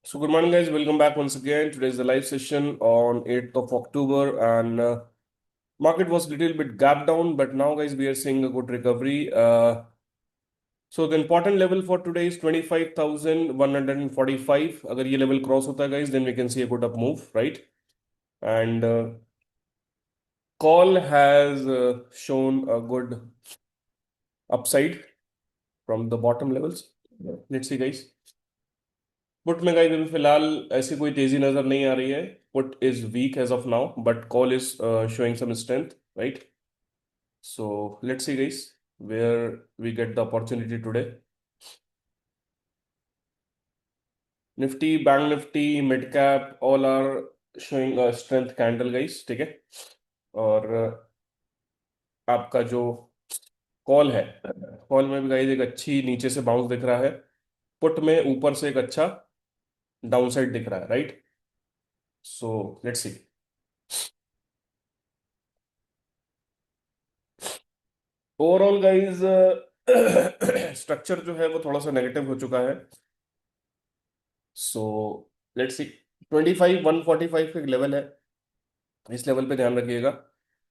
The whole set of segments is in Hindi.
So good morning, guys. Welcome back once again. Today is the live session on 8th of October, and market was a little bit gap down, but now, guys, we are seeing a good recovery. So the important level for today is 25,145. अगर ये level cross होता है, guys, then we can see a good up move, right? And call has shown a good upside from the bottom levels. Let's see, guys. Put में गाइस अभी फिलहाल ऐसी कोई तेजी नजर नहीं आ रही है. Put is weak as of now but call is showing some strength, right? So let's see guys where we get the opportunity today. Nifty, bank Nifty, mid cap all are showing strength candle guys, ठीक है. और आपका जो कॉल है, कॉल में भी गाइस एक अच्छी नीचे से बाउंस दिख रहा है. पुट में ऊपर से एक अच्छा डाउनसाइड दिख रहा है, right? So let's C. Overall guys structure जो है वो थोड़ा सा नेगेटिव हो चुका है. सो लेट्स सी. 25,145 का लेवल है. इस लेवल पे ध्यान रखिएगा.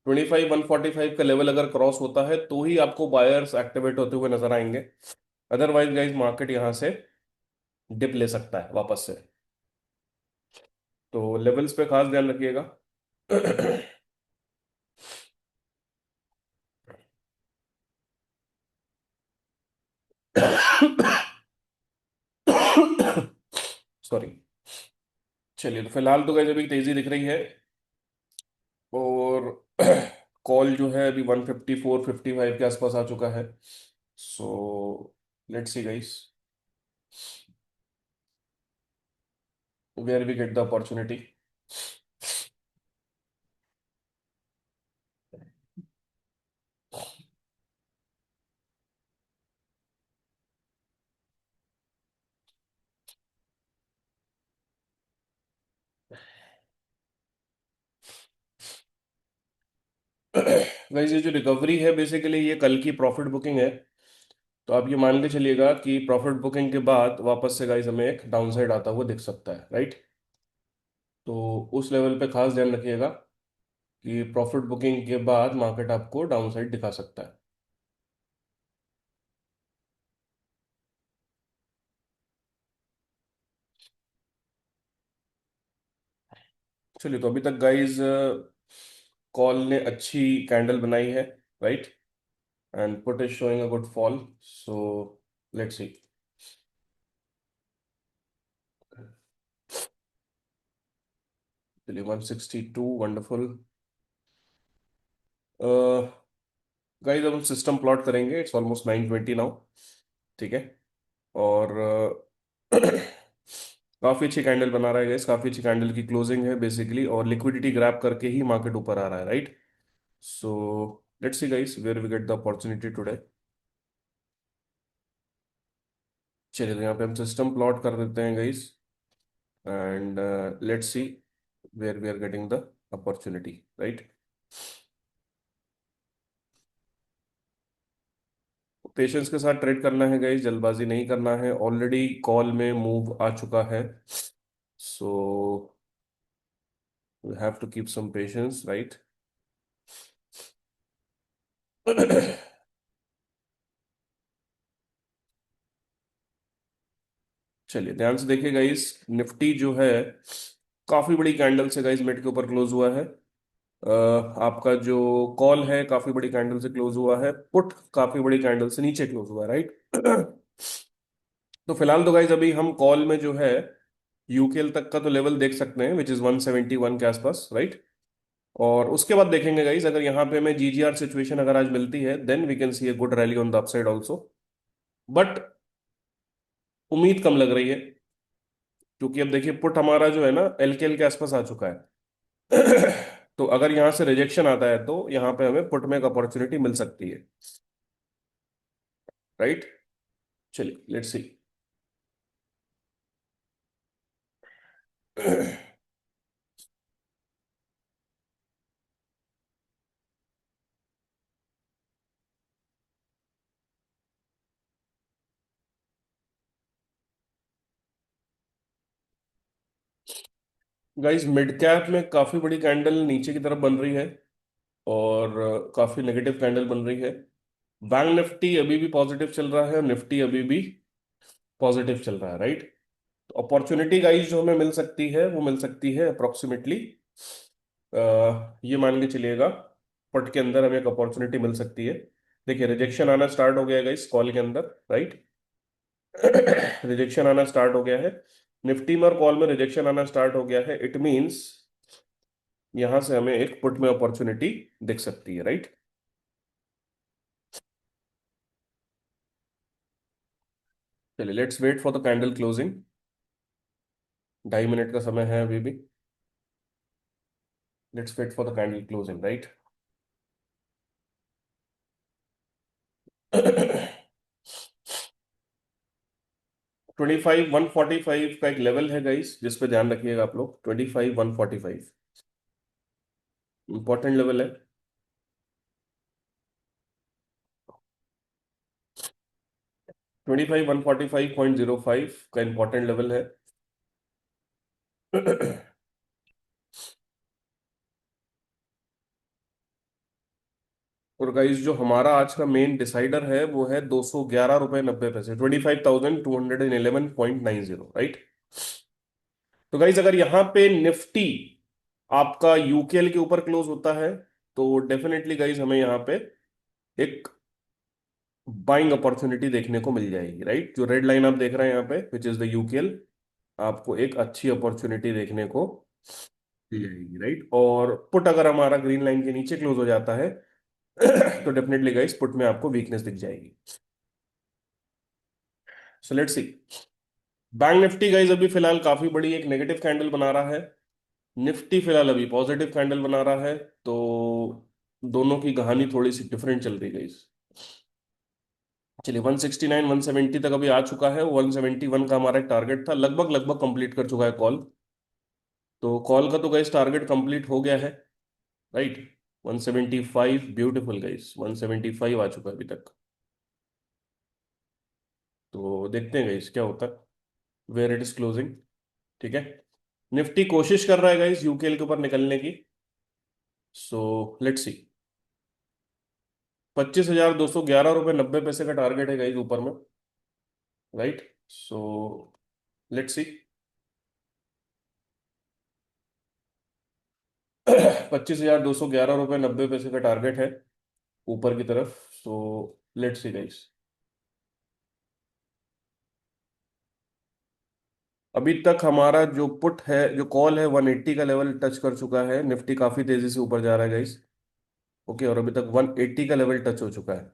25,145 का लेवल अगर क्रॉस होता है तो ही आपको बायर्स एक्टिवेट होते हुए नजर आएंगे. अदरवाइज गाइज मार्केट यहां से डिप ले सकता है वापस से. तो लेवल्स पे खास ध्यान रखिएगा. सॉरी. चलिए, तो फिलहाल तो गाइज अभी तेजी दिख रही है. और कॉल जो है अभी 154-55 के आसपास आ चुका है. So let's see guys where we get the opportunity. Guys ये जो रिकवरी है बेसिकली ये कल की प्रॉफिट बुकिंग है. तो आप ये मान के चलिएगा कि प्रॉफिट बुकिंग के बाद वापस से गाइस हमें एक डाउनसाइड आता हुआ दिख सकता है, राइट? तो उस लेवल पे खास ध्यान रखिएगा कि प्रॉफिट बुकिंग के बाद मार्केट आपको डाउनसाइड दिखा सकता है. चलिए, तो अभी तक गाइस कॉल ने अच्छी कैंडल बनाई है, right? And put is showing a good fall. So let's see. चलिए, 162 वंडरफुल. गाइस अब हम सिस्टम प्लॉट करेंगे. इट्स ऑलमोस्ट 9:20 नाउ, ठीक है. और काफी अच्छी कैंडल बना रहा है गाइस. काफी अच्छी कैंडल की क्लोजिंग है बेसिकली, और लिक्विडिटी ग्रैब करके ही मार्केट ऊपर आ रहा है, right? So let's see guys where we get the opportunity today. चलिए, तो यहाँ पे हम सिस्टम प्लॉट कर देते हैं guys. And let's see where we are getting the opportunity, right? Patience के साथ ट्रेड करना है गाइस, जल्दबाजी नहीं करना है. ऑलरेडी कॉल में मूव आ चुका है. So we have to keep some patience, right? चलिए, ध्यान से देखिए गाइस. निफ्टी जो है काफी बड़ी कैंडल से गाइस मिड के ऊपर क्लोज हुआ है. आपका जो कॉल है काफी बड़ी कैंडल से क्लोज हुआ है. पुट काफी बड़ी कैंडल से नीचे क्लोज हुआ है, राइट? तो फिलहाल तो गाइस अभी हम कॉल में जो है यूकेएल तक का तो लेवल देख सकते हैं विच इज 171 के आसपास, राइट? और उसके बाद देखेंगे गाइस, अगर यहाँ पे हमें जीजीआर सिचुएशन अगर आज मिलती है then we can see a good rally on the upside also. But उम्मीद कम लग रही है, क्योंकि अब देखिए पुट हमारा जो है ना एलकेएल के आसपास आ चुका है. तो अगर यहाँ से रिजेक्शन आता है तो यहाँ पे हमें पुट में एक अपॉर्चुनिटी मिल सकती है, राइट? चलिए, let's see. Guys mid cap में काफी बड़ी कैंडल नीचे की तरफ बन रही है, और काफी नेगेटिव कैंडल बन रही है। बैंक निफ्टी अभी भी पॉजिटिव चल रहा है और निफ्टी अभी भी पॉजिटिव चल रहा है, राइट। तो अपॉर्चुनिटी गाइस जो हमें मिल सकती है वो मिल सकती है अप्रोक्सीमेटली, ये मान के चलिएगा, पट के अंदर हमें एक अपॉर्चुनिटी मिल सकती है। देखिए रिजेक्शन आना स्टार्ट हो गया है गाइस कॉल के अंदर, राइट। रिजेक्शन आना स्टार्ट हो गया है, निफ्टी में और कॉल में रिजेक्शन आना स्टार्ट हो गया है। इट मींस यहां से हमें एक पुट में अपॉर्चुनिटी दिख सकती है, राइट। चलिए let's wait for the candle closing. 2.5 minute का समय है अभी भी। Let's wait for the candle closing, right. 25,145 का एक लेवल है गाइस, जिस पे ध्यान रखिएगा आप लोग। 25,145 इंपॉर्टेंट लेवल है। 25,145.05 का इंपॉर्टेंट लेवल है। और गाइस जो हमारा आज का मेन डिसाइडर है वो है 211 रुपये 90 पैसे, 25,211.90, राइट। तो गाइस अगर यहाँ पे निफ्टी आपका यूकेएल के ऊपर क्लोज होता है, तो डेफिनेटली गाइस हमें यहाँ पे एक बाइंग अपॉर्चुनिटी देखने को मिल जाएगी, राइट। जो रेड लाइन आप देख रहे हैं यहाँ पे विच इज द यूकेएल, आपको एक अच्छी अपॉर्चुनिटी देखने को मिल जाएगी, राइट। और पुट अगर हमारा ग्रीन लाइन के नीचे क्लोज हो जाता है तो डेफिनेटली गाइस पुट में आपको वीकनेस दिख जाएगी। सो let's C. Bank Nifty guys अभी फिलहाल काफी बड़ी एक नेगेटिव कैंडल बना रहा है, निफ्टी फिलहाल अभी पॉजिटिव कैंडल बना रहा है। तो दोनों की कहानी थोड़ी सी डिफरेंट चल रही है गाइस। चलिए 169 170 तक अभी आ चुका है। 171 का हमारा एक टारगेट था, लगभग लगभग कंप्लीट कर चुका है कॉल। तो कॉल का तो गाइस टारगेट कंप्लीट हो गया है, राइट। 175 ब्यूटीफुल गाइस, 175 आ चुका है अभी तक। तो देखते हैं गाइस क्या होता है, वेयर इट इज क्लोजिंग, ठीक है। निफ्टी कोशिश कर रहा है गाइस यूकेएल के ऊपर निकलने की। सो लेट्स सी। 25,211 रुपये 90 पैसे का टारगेट है गाइस ऊपर में, राइट। सो लेट्स सी। 25,211 रुपये 90 पैसे का टारगेट है ऊपर की तरफ। सो लेट्स सी गाइस। अभी तक हमारा जो पुट है, जो कॉल है, 180 का लेवल टच कर चुका है। निफ्टी काफी तेजी से ऊपर जा रहा है गाइस, ओके। और अभी तक 180 का लेवल टच हो चुका है।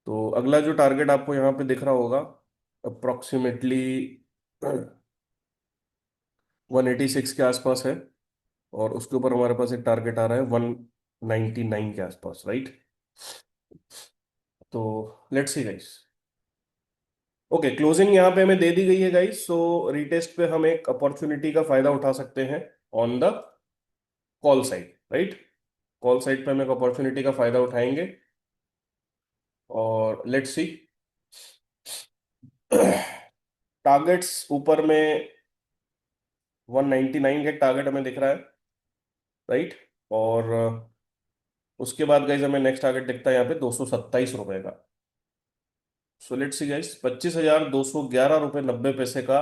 तो अगला जो टारगेट आपको यहाँ पे दिख रहा होगा अप्रोक्सीमेटली 186 के आसपास है। और उसके ऊपर हमारे पास एक टारगेट आ रहा है 199 के आसपास, राइट। तो let's see guys. Okay closing यहाँ पे हमें दे दी गई है गाइस। सो रीटेस्ट पे हम एक अपॉर्चुनिटी का फायदा उठा सकते हैं on the call side, right. Call side पे हम एक अपॉर्चुनिटी का फायदा उठाएंगे। और लेट्स सी। टारगेट्स ऊपर में 199 का एक टारगेट हमें दिख रहा है, राइट। और उसके बाद गाइज हमें नेक्स्ट टारगेट दिखता है यहाँ पे 227 रुपए का। सो लेट्स सी गाइज, 25,211 रुपये 90 पैसे का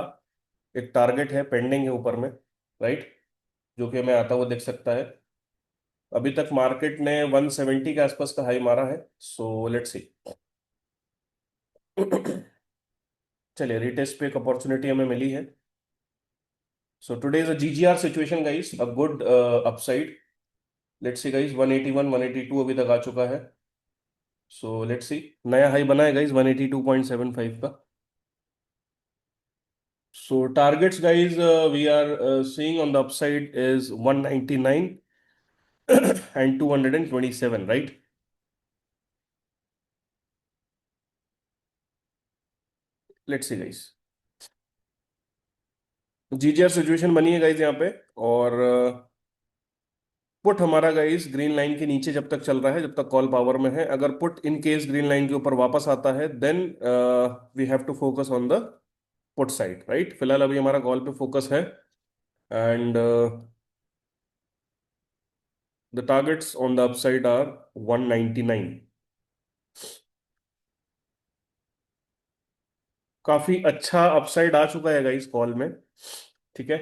एक टारगेट है, पेंडिंग है ऊपर में, राइट। जो कि हमें आता हुआ दिख सकता है। अभी तक मार्केट ने 170 के आसपास का हाई मारा है। सो लेट्स सी। चलिए रिटेस्ट पे एक अपॉर्चुनिटी हमें मिली है। So today is a GGR situation guys, a good upside. Let's see guys, 181 182 अभी तक आ चुका है। सो लेट्स सी। नया हाई बना है गाइस 182.75 का। So targets, guys, we are seeing on the upside is 199 and 227, right? Let's see, guys. GGR situation बनी है गाइज यहाँ पे। और पुट हमारा गाइज ग्रीन लाइन के नीचे जब तक चल रहा है, जब तक कॉल पावर में है। अगर put in case green line के ऊपर वापस आता है then we have to focus on the put side, right. फिलहाल अभी हमारा कॉल पे फोकस है। And the targets on the upside are 199। काफी अच्छा अपसाइड आ चुका है गाइस कॉल में। ठीक है,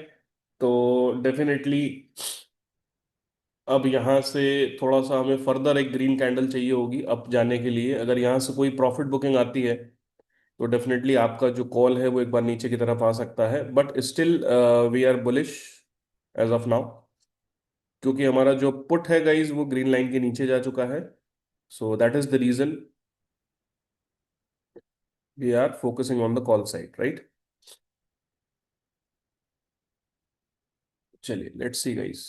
तो डेफिनेटली अब यहाँ से थोड़ा सा हमें फर्दर एक ग्रीन कैंडल चाहिए होगी अप जाने के लिए। अगर यहाँ से कोई प्रॉफिट बुकिंग आती है तो डेफिनेटली आपका जो कॉल है वो एक बार नीचे की तरफ आ सकता है, but still we are bullish as of now, क्योंकि हमारा जो पुट है गाइज वो ग्रीन लाइन के नीचे जा चुका है। So that is the reason we are focusing on the call side, right. चलिए लेट्स सी गाइज।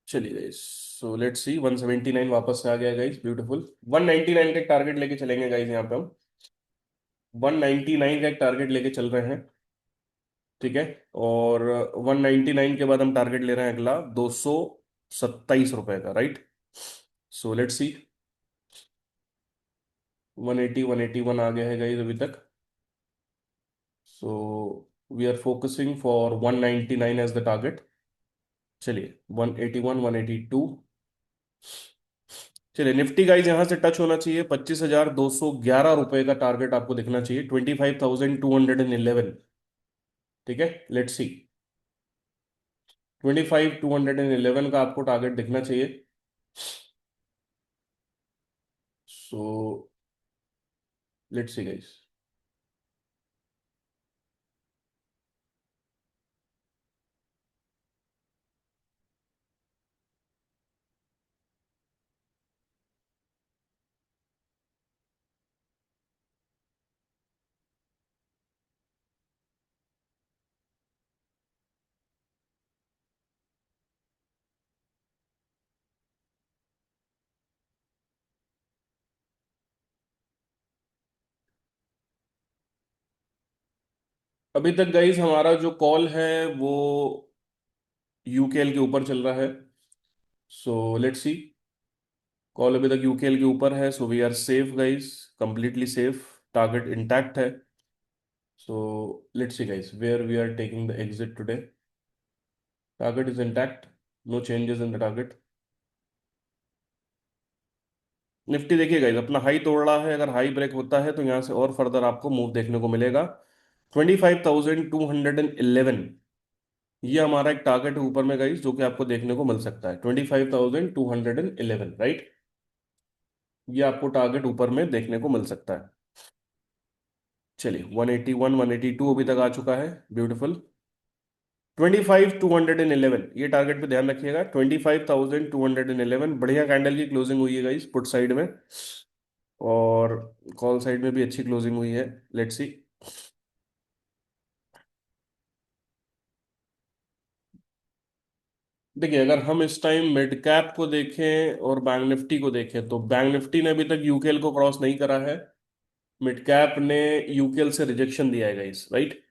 चलिए गाइस, सो लेट्स सी 179 वापस से आ गया गाइस, ब्यूटीफुल। 199 का एक टारगेट लेके चलेंगे गाइस यहाँ पे हम। 199 का एक टारगेट लेके चल रहे हैं, ठीक है। और 199 के बाद हम टारगेट ले रहे हैं अगला 227 रुपए का, राइट। सो लेट्स सी। 180 181 आ गया है गाइस अभी तक। So we are focusing for 199 as the target. चलिए 181 182। चलिए निफ्टी गाइज यहाँ से टच होना चाहिए 25,211 रुपए का टारगेट आपको दिखना चाहिए, 25,211। ठीक है, लेट्स सी। 25,211 का आपको टारगेट दिखना चाहिए। सो लेट्स सी गाइज। अभी तक गाइज हमारा जो कॉल है वो यूकेएल के ऊपर चल रहा है। So let's C. कॉल अभी तक यूकेएल के ऊपर है, so we are safe guys, completely safe. Target intact है। So let's see guys where we are taking the exit today. Target is intact, no changes in the target. Nifty देखिए गाइज अपना हाई तोड़ रहा है, अगर हाई ब्रेक होता है तो यहाँ से और फर्दर आपको मूव देखने को मिलेगा। 25,211, ये हमारा एक टारगेट है ऊपर में गाइज, जो कि आपको देखने को मिल सकता है 25,211, राइट। ये आपको टारगेट ऊपर में देखने को मिल सकता है। चलिए 181 182 अभी तक आ चुका है, ब्यूटीफुल। 25,211 ये टारगेट पे ध्यान रखिएगा। 25,211 बढ़िया कैंडल की क्लोजिंग हुई है गाइस पुट साइड में, और कॉल साइड में भी अच्छी क्लोजिंग हुई है। Let's see. देखिए अगर हम इस टाइम मिड कैप को देखें और बैंक निफ्टी को देखें, तो बैंक निफ्टी ने अभी तक यूकेएल को क्रॉस नहीं करा है। मिड कैप ने यूकेएल से रिजेक्शन दिया है गाइस, राइट।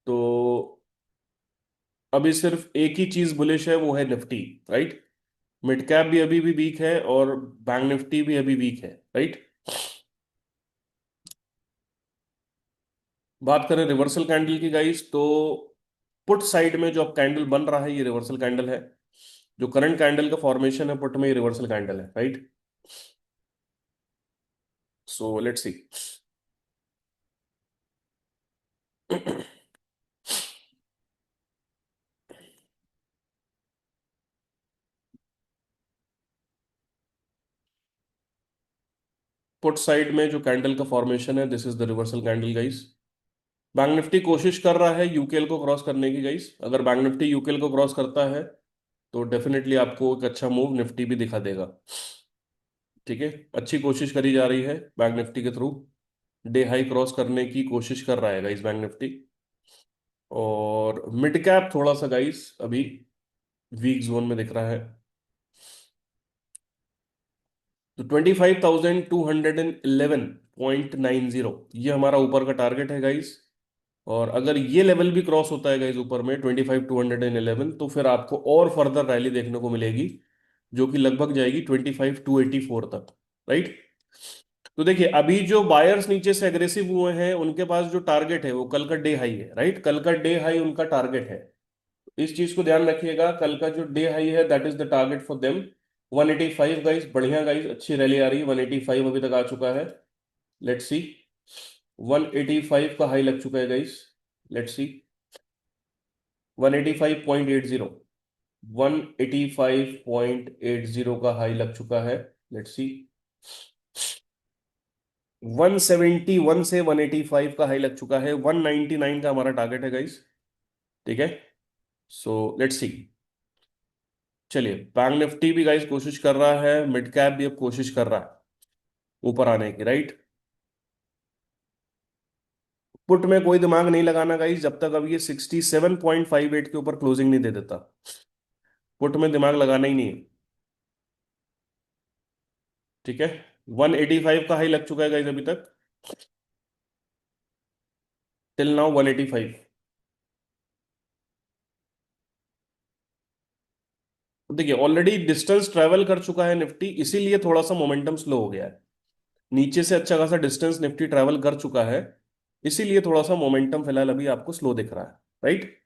तो अभी सिर्फ एक ही चीज बुलिश है, वो है निफ्टी, राइट। मिड कैप भी अभी भी वीक है और बैंक निफ्टी भी अभी वीक है, राइट। बात करें रिवर्सल कैंडल की गाइस, तो पुट साइड में जो अब कैंडल बन रहा है ये रिवर्सल कैंडल है। जो करंट कैंडल का फॉर्मेशन है पुट में, ये रिवर्सल कैंडल है, right. So let's C. Put side में जो कैंडल का फॉर्मेशन है, this is the reversal candle guys. Bank Nifty कोशिश कर रहा है यूकेएल को क्रॉस करने की गाइस। अगर बैंक निफ्टी यूकेएल को क्रॉस करता है तो डेफिनेटली आपको एक अच्छा मूव निफ्टी भी दिखा देगा। ठीक है, अच्छी कोशिश करी जा रही है बैंक निफ्टी के थ्रू। डे हाई क्रॉस करने की कोशिश कर रहा है गाइस बैंक निफ्टी। और मिड कैप थोड़ा सा गाइस अभी वीक जोन में दिख रहा है। तो 25,211.90 ये हमारा ऊपर का टारगेट है गाइस। और अगर ये लेवल भी क्रॉस होता है गाइस ऊपर में 25,211, तो फिर आपको और फर्दर रैली देखने को मिलेगी, जो कि लगभग जाएगी 25,284 तक, राइट। तो देखिए अभी जो बायर्स नीचे से एग्रेसिव हुए हैं उनके पास जो टारगेट है वो कल का डे हाई है, राइट। कल का डे हाई उनका टारगेट है। इस चीज को ध्यान रखिएगा, कल का जो डे हाई है that is the target for them. 185 guys, बढ़िया गाइस, अच्छी रैली आ रही है। 185 अभी तक आ चुका है। Let's see. 185 का हाई लग चुका है गाइस। लेट्स सी। 185.80। 185.80 का हाई लग चुका है। Let's see. 171 से 185 का हाई लग चुका है। 199 का हमारा टारगेट है गाइस। ठीक है। सो लेट्स सी। चलिए, बैंक निफ्टी भी गाइस कोशिश कर रहा है, मिड कैप भी अब कोशिश कर रहा है ऊपर आने की, राइट। पुट में कोई दिमाग नहीं लगाना गाइस जब तक अब ये 67.58 के ऊपर क्लोजिंग नहीं दे देता। पुट में दिमाग लगाना ही नहीं है। ठीक है। 185 का हाई लग चुका है गाइस अभी तक। Till now 185। देखिए ऑलरेडी डिस्टेंस ट्रेवल कर चुका है निफ्टी, इसीलिए थोड़ा सा मोमेंटम स्लो हो गया है। नीचे से अच्छा खासा डिस्टेंस निफ्टी ट्रेवल कर चुका है, इसीलिए थोड़ा सा मोमेंटम फिलहाल अभी आपको स्लो दिख रहा है, राइट।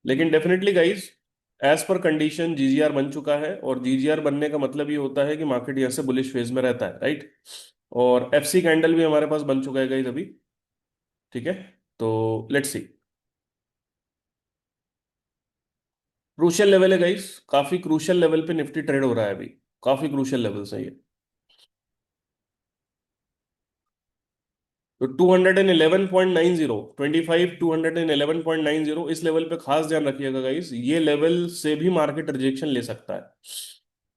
लेकिन definitely guys, as per condition GGR बन चुका है, और जीजीआर बनने का मतलब ये होता है कि मार्केट यहाँ से बुलिश फेज में रहता है, राइट। और एफसी कैंडल भी हमारे पास बन चुका है गाइज अभी। ठीक है। तो लेट्स सी। क्रूशियल लेवल है गाइज, काफी क्रूशियल लेवल पे निफ्टी ट्रेड हो रहा है अभी। काफी क्रूशियल लेवल है ये। तो 211.90, 211.90 इस लेवल पे खास ध्यान रखिएगा गाइस। ये लेवल से भी मार्केट रिजेक्शन ले सकता है।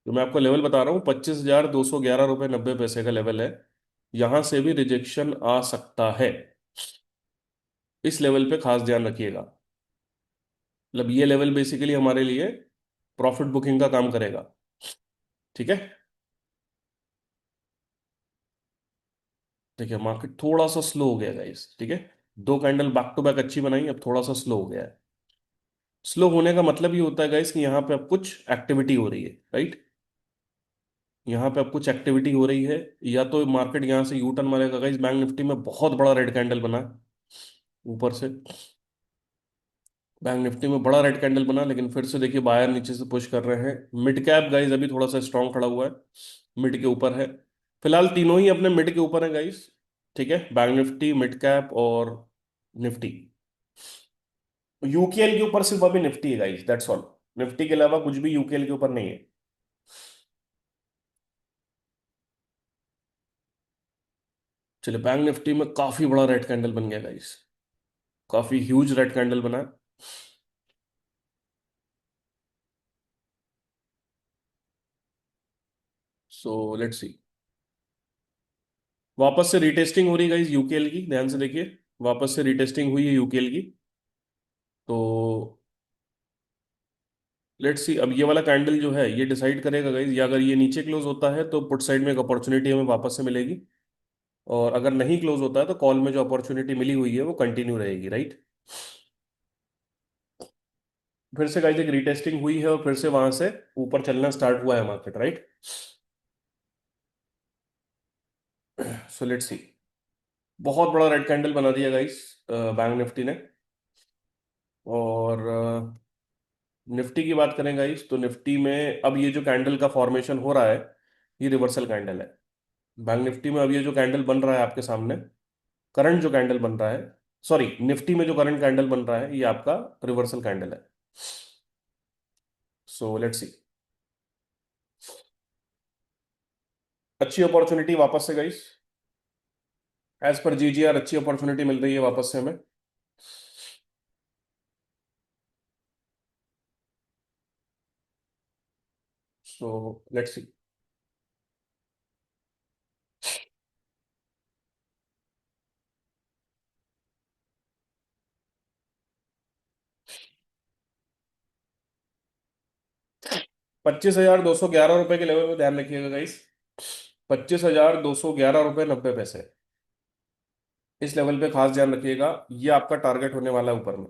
तो मैं आपको लेवल बता रहा हूँ, 25,211 रुपये 90 पैसे का लेवल है। यहां से भी रिजेक्शन आ सकता है। इस लेवल पे खास ध्यान रखिएगा। मतलब ये लेवल बेसिकली हमारे लिए प्रॉफिट बुकिंग का काम करेगा। ठीक है। देखिए मार्केट थोड़ा सा स्लो हो गया गाइस, ठीक है। दो कैंडल बैक टू बैक अच्छी बनाई, अब थोड़ा सा स्लो हो गया है। स्लो होने का मतलब ये होता है गाइस कि यहाँ पे अब कुछ एक्टिविटी हो रही है, राइट। यहाँ पे अब कुछ एक्टिविटी हो रही है। या तो मार्केट यहाँ से यू टर्न मारेगा गाइस। बैंक निफ्टी में बहुत बड़ा रेड कैंडल बना है ऊपर से। बैंक निफ्टी में बड़ा रेड कैंडल बना, लेकिन फिर से देखिए बायर नीचे से पुश कर रहे हैं। मिड कैप गाइस अभी थोड़ा सा स्ट्रांग खड़ा हुआ है, मिड के ऊपर है। फिलहाल तीनों ही अपने मिड के ऊपर है गाइस। ठीक है, बैंक निफ्टी, मिड कैप और निफ्टी। यूकेएल के ऊपर सिर्फ अभी निफ्टी है गाइस, दैट्स ऑल। निफ्टी के अलावा कुछ भी यूकेएल के ऊपर नहीं है। चलिए, बैंक निफ्टी में काफी बड़ा रेड कैंडल बन गया गाइस। काफी ह्यूज रेड कैंडल बना है। सो लेट्स सी। वापस से रिटेस्टिंग हो रही है गाइस यूकेएल की, ध्यान से देखिए। वापस से रिटेस्टिंग हुई है यूकेएल की। तो लेट्स सी, अब ये वाला कैंडल जो है ये डिसाइड करेगा गाइस, या अगर ये नीचे क्लोज होता है तो पुट साइड में एक अपॉर्चुनिटी हमें वापस से मिलेगी। और अगर नहीं क्लोज होता है तो कॉल में जो अपॉर्चुनिटी मिली हुई है वो कंटिन्यू रहेगी, राइट। फिर से गाइस एक रिटेस्टिंग हुई है और फिर से वहां से ऊपर चलना स्टार्ट हुआ है मार्केट, राइट। सो लेट्स सी। बहुत बड़ा रेड कैंडल बना दिया गाइस बैंक निफ्टी ने। और निफ्टी की बात करें गाइस, तो निफ्टी में अब ये जो कैंडल का फॉर्मेशन हो रहा है ये रिवर्सल कैंडल है। बैंक निफ्टी में अब ये जो कैंडल बन रहा है आपके सामने, करंट जो कैंडल बन रहा है, सॉरी निफ्टी में जो करंट कैंडल बन रहा है ये आपका रिवर्सल कैंडल है। सो लेट्स सी। अच्छी अपॉर्चुनिटी वापस से गाइस। एज पर जीजीआर अच्छी अपॉर्चुनिटी मिल रही है वापस से हमें। सो लेट्स सी। 25,211 रुपए के लेवल में ध्यान रखिएगा गाइस। 25,211 रुपये 90 पैसे। इस लेवल पे खास ध्यान रखिएगा, ये आपका टारगेट होने वाला है ऊपर में।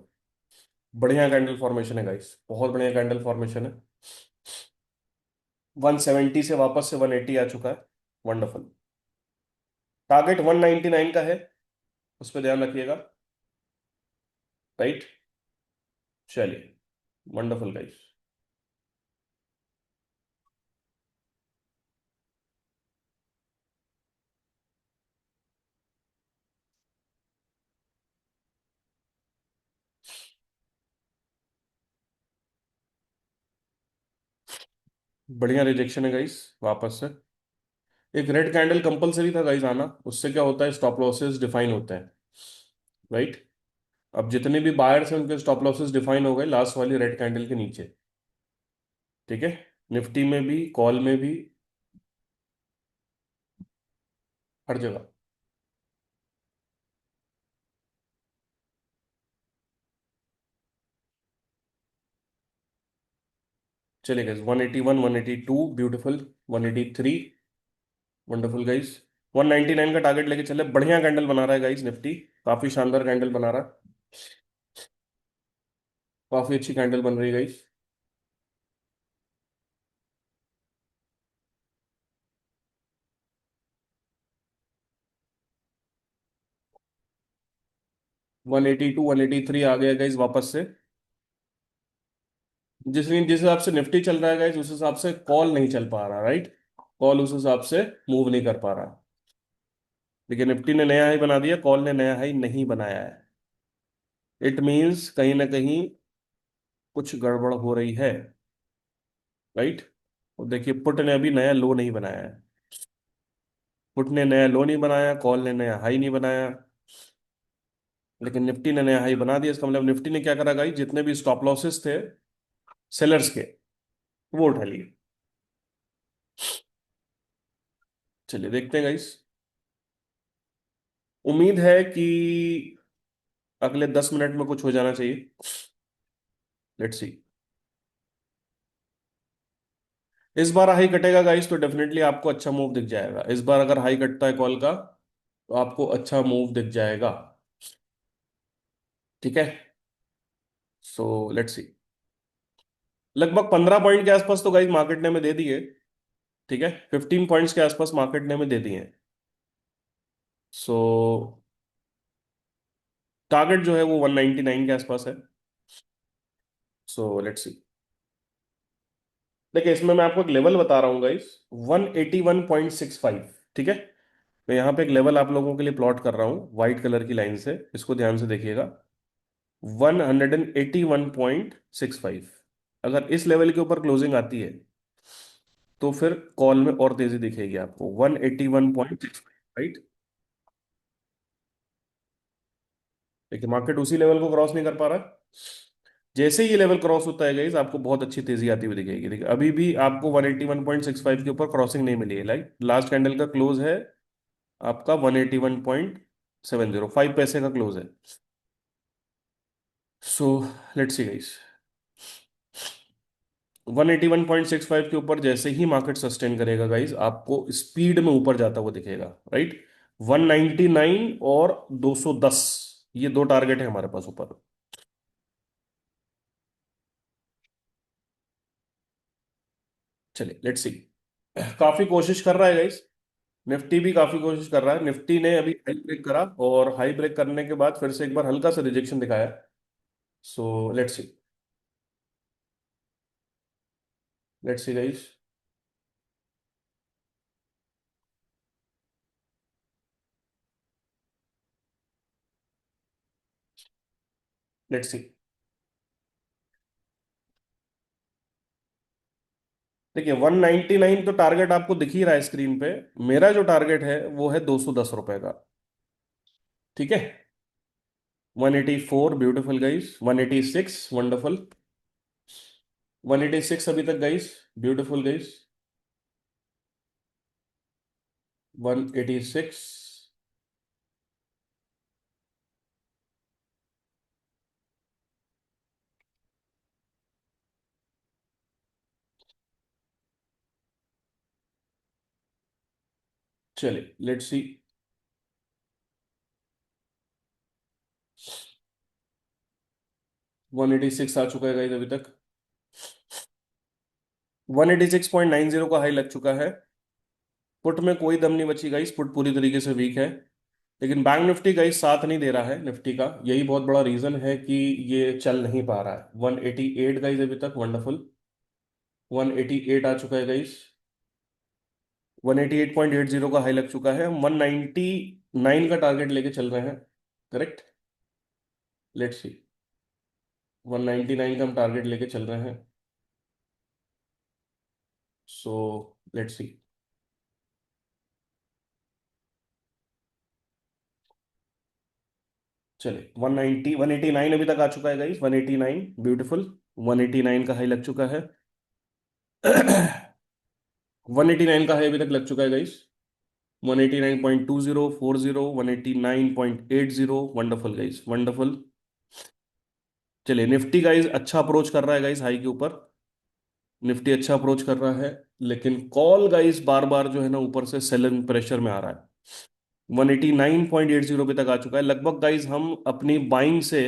बढ़िया कैंडल फॉर्मेशन है गाइस, बहुत बढ़िया कैंडल फॉर्मेशन है। 170 से वापस से 180 आ चुका है। वंडरफुल। टारगेट 199 का है, उस पर ध्यान रखिएगा। राइट। चलिए। Wonderful guys. बढ़िया रिजेक्शन है गाइस। वापस से एक रेड कैंडल कंपलसरी था गाइस आना, उससे क्या होता है, स्टॉप लॉसेस डिफाइन होते हैं। राइट। अब जितने भी बायर्स हैं उनके स्टॉप लॉसेस डिफाइन हो गए लास्ट वाली रेड कैंडल के नीचे। ठीक है। निफ्टी में भी, कॉल में भी, हर जगह। चलिए गाइस, 181, 182 ब्यूटीफुल, 183 वंडरफुल गाइस। 199 का टारगेट लेके चले, बढ़िया कैंडल बना रहा है गाइस निफ्टी। काफी शानदार कैंडल बना रहा है। काफी अच्छी कैंडल बन रही है गाइस। 182, 183 आ गया गाइस वापस से। जिस हिसाब से निफ्टी चल रहा है गाइस, उस हिसाब से कॉल नहीं चल पा रहा। राइट। कॉल उस हिसाब से मूव नहीं कर पा रहा। देखिए निफ्टी ने नया हाई बना दिया, कॉल ने नया हाई नहीं बनाया है। इट मीन्स कहीं ना कहीं कुछ गड़बड़ हो रही है। राइट। और देखिए पुट ने अभी नया लो नहीं बनाया है। पुट ने नया लो नहीं बनाया, कॉल ने नया हाई नहीं बनाया। लेकिन निफ्टी ने नया हाई बना दिया, इसका मतलब निफ्टी ने क्या करा गाइस, जितने भी स्टॉप लॉसेस थे सेलर्स के, वो उठा लिए। चलिए देखते हैं गाइस। उम्मीद है कि अगले 10 मिनट में कुछ हो जाना चाहिए। Let's see. इस बार हाई कटेगा गाइस तो डेफिनेटली आपको अच्छा मूव दिख जाएगा। इस बार अगर हाई कटता है कॉल का तो आपको अच्छा मूव दिख जाएगा। ठीक है। सो लेट्स सी। लगभग 15 पॉइंट के आसपास तो गाइस मार्केट ने में दे दिए। ठीक है, 15 पॉइंट्स के आसपास मार्केट ने में दे दिए। सो टारगेट जो है वो 199 के आसपास है। सो लेट्स सी। देखिए इसमें मैं आपको एक लेवल बता रहा हूँ गाइस, 181.65। ठीक है। मैं यहाँ पे एक लेवल आप लोगों के लिए प्लॉट कर रहा हूँ व्हाइट कलर की लाइन से, इसको ध्यान से देखिएगा। 181.65। अगर इस लेवल के ऊपर क्लोजिंग आती है तो फिर कॉल में और तेजी दिखेगी आपको, 181.65। राइट। देखिए मार्केट उसी लेवल को क्रॉस नहीं कर पा रहा है। जैसे ही ये लेवल क्रॉस होता है गाइस आपको बहुत अच्छी तेजी आती हुई दिखेगी। देखिए अभी भी आपको 181.65 के ऊपर क्रॉसिंग नहीं मिली है। लाइक लास्ट कैंडल का क्लोज है आपका 181.70, 5 पैसे का क्लोज है। सो लेट्स सी गाइस, 181.65 के ऊपर जैसे ही मार्केट सस्टेन करेगा गाइस आपको स्पीड में ऊपर जाता हुआ दिखेगा। राइट। 199 और 210, ये दो टारगेट है हमारे पास ऊपर। चलिए लेट्स सी। काफी कोशिश कर रहा है गाइस, निफ्टी भी काफी कोशिश कर रहा है। निफ्टी ने अभी हाई ब्रेक करा और हाई ब्रेक करने के बाद फिर से एक बार हल्का सा रिजेक्शन दिखाया। सो let's see. Let's see guys. Let's सी। देखिए 199 तो टारगेट आपको दिख ही रहा है स्क्रीन पे। मेरा जो टारगेट है वो है ₹210 का। ठीक है। 184 ब्यूटीफुल गाइस, 186 वंडरफुल, 186 अभी तक गाइस, ब्यूटीफुल गाइस, 186। चलिए लेट्स सी। 186 आ चुका है गाइस अभी तक। 186.90 का हाई लग चुका है। पुट में कोई दम नहीं बची गाइस, पुट पूरी तरीके से वीक है। लेकिन बैंक निफ्टी गाइस साथ नहीं दे रहा है निफ्टी का, यही बहुत बड़ा रीजन है कि ये चल नहीं पा रहा है। 188 गाइस अभी तक, वंडरफुल। 188 आ चुका है गाइस। 188.80 का हाई लग चुका है, हम 199 का टारगेट लेके चल रहे हैं। करेक्ट। Let's see. 199 का हम टारगेट लेके चल रहे हैं। सो लेट्स सी। चले 190, 189 अभी तक आ चुका है गाइस, 189, ब्यूटीफुल। 189 का हाई लग चुका है। 189 का हाई अभी तक लग चुका है गाइस। 189.20, 40, 189.80, wonderful guys, wonderful. चलिए निफ्टी गाइस अच्छा अप्रोच कर रहा है गाइस हाई के ऊपर। निफ्टी अच्छा अप्रोच कर रहा है। लेकिन कॉल गाइस बार बार जो है ना ऊपर से सेलिंग प्रेशर में आ रहा है। 189.80 पे तक आ चुका है लगभग गाइस, हम अपनी बाइंग से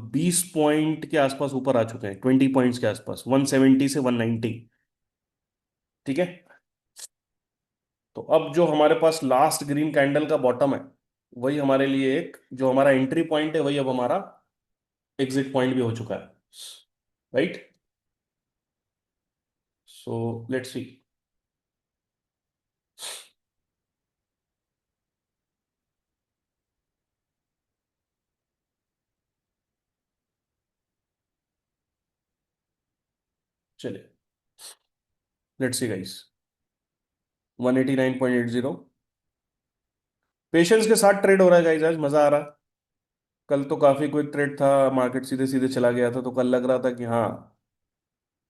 20 पॉइंट के आसपास ऊपर आ चुके हैं, 20 पॉइंट्स के आसपास, 170 से 190। ठीक है। तो अब जो हमारे पास लास्ट ग्रीन कैंडल का बॉटम है, वही हमारे लिए एक जो हमारा एंट्री पॉइंट है, वही अब हमारा एग्जिट पॉइंट भी हो चुका है। राइट। सो लेट्स सी। चलिए लेट्स सी गाइस। 189.80। पेशेंस के साथ ट्रेड हो रहा है गाइस, आज मजा आ रहा है। कल तो काफी क्विक ट्रेड था, मार्केट सीधे सीधे चला गया था, तो कल लग रहा था कि हाँ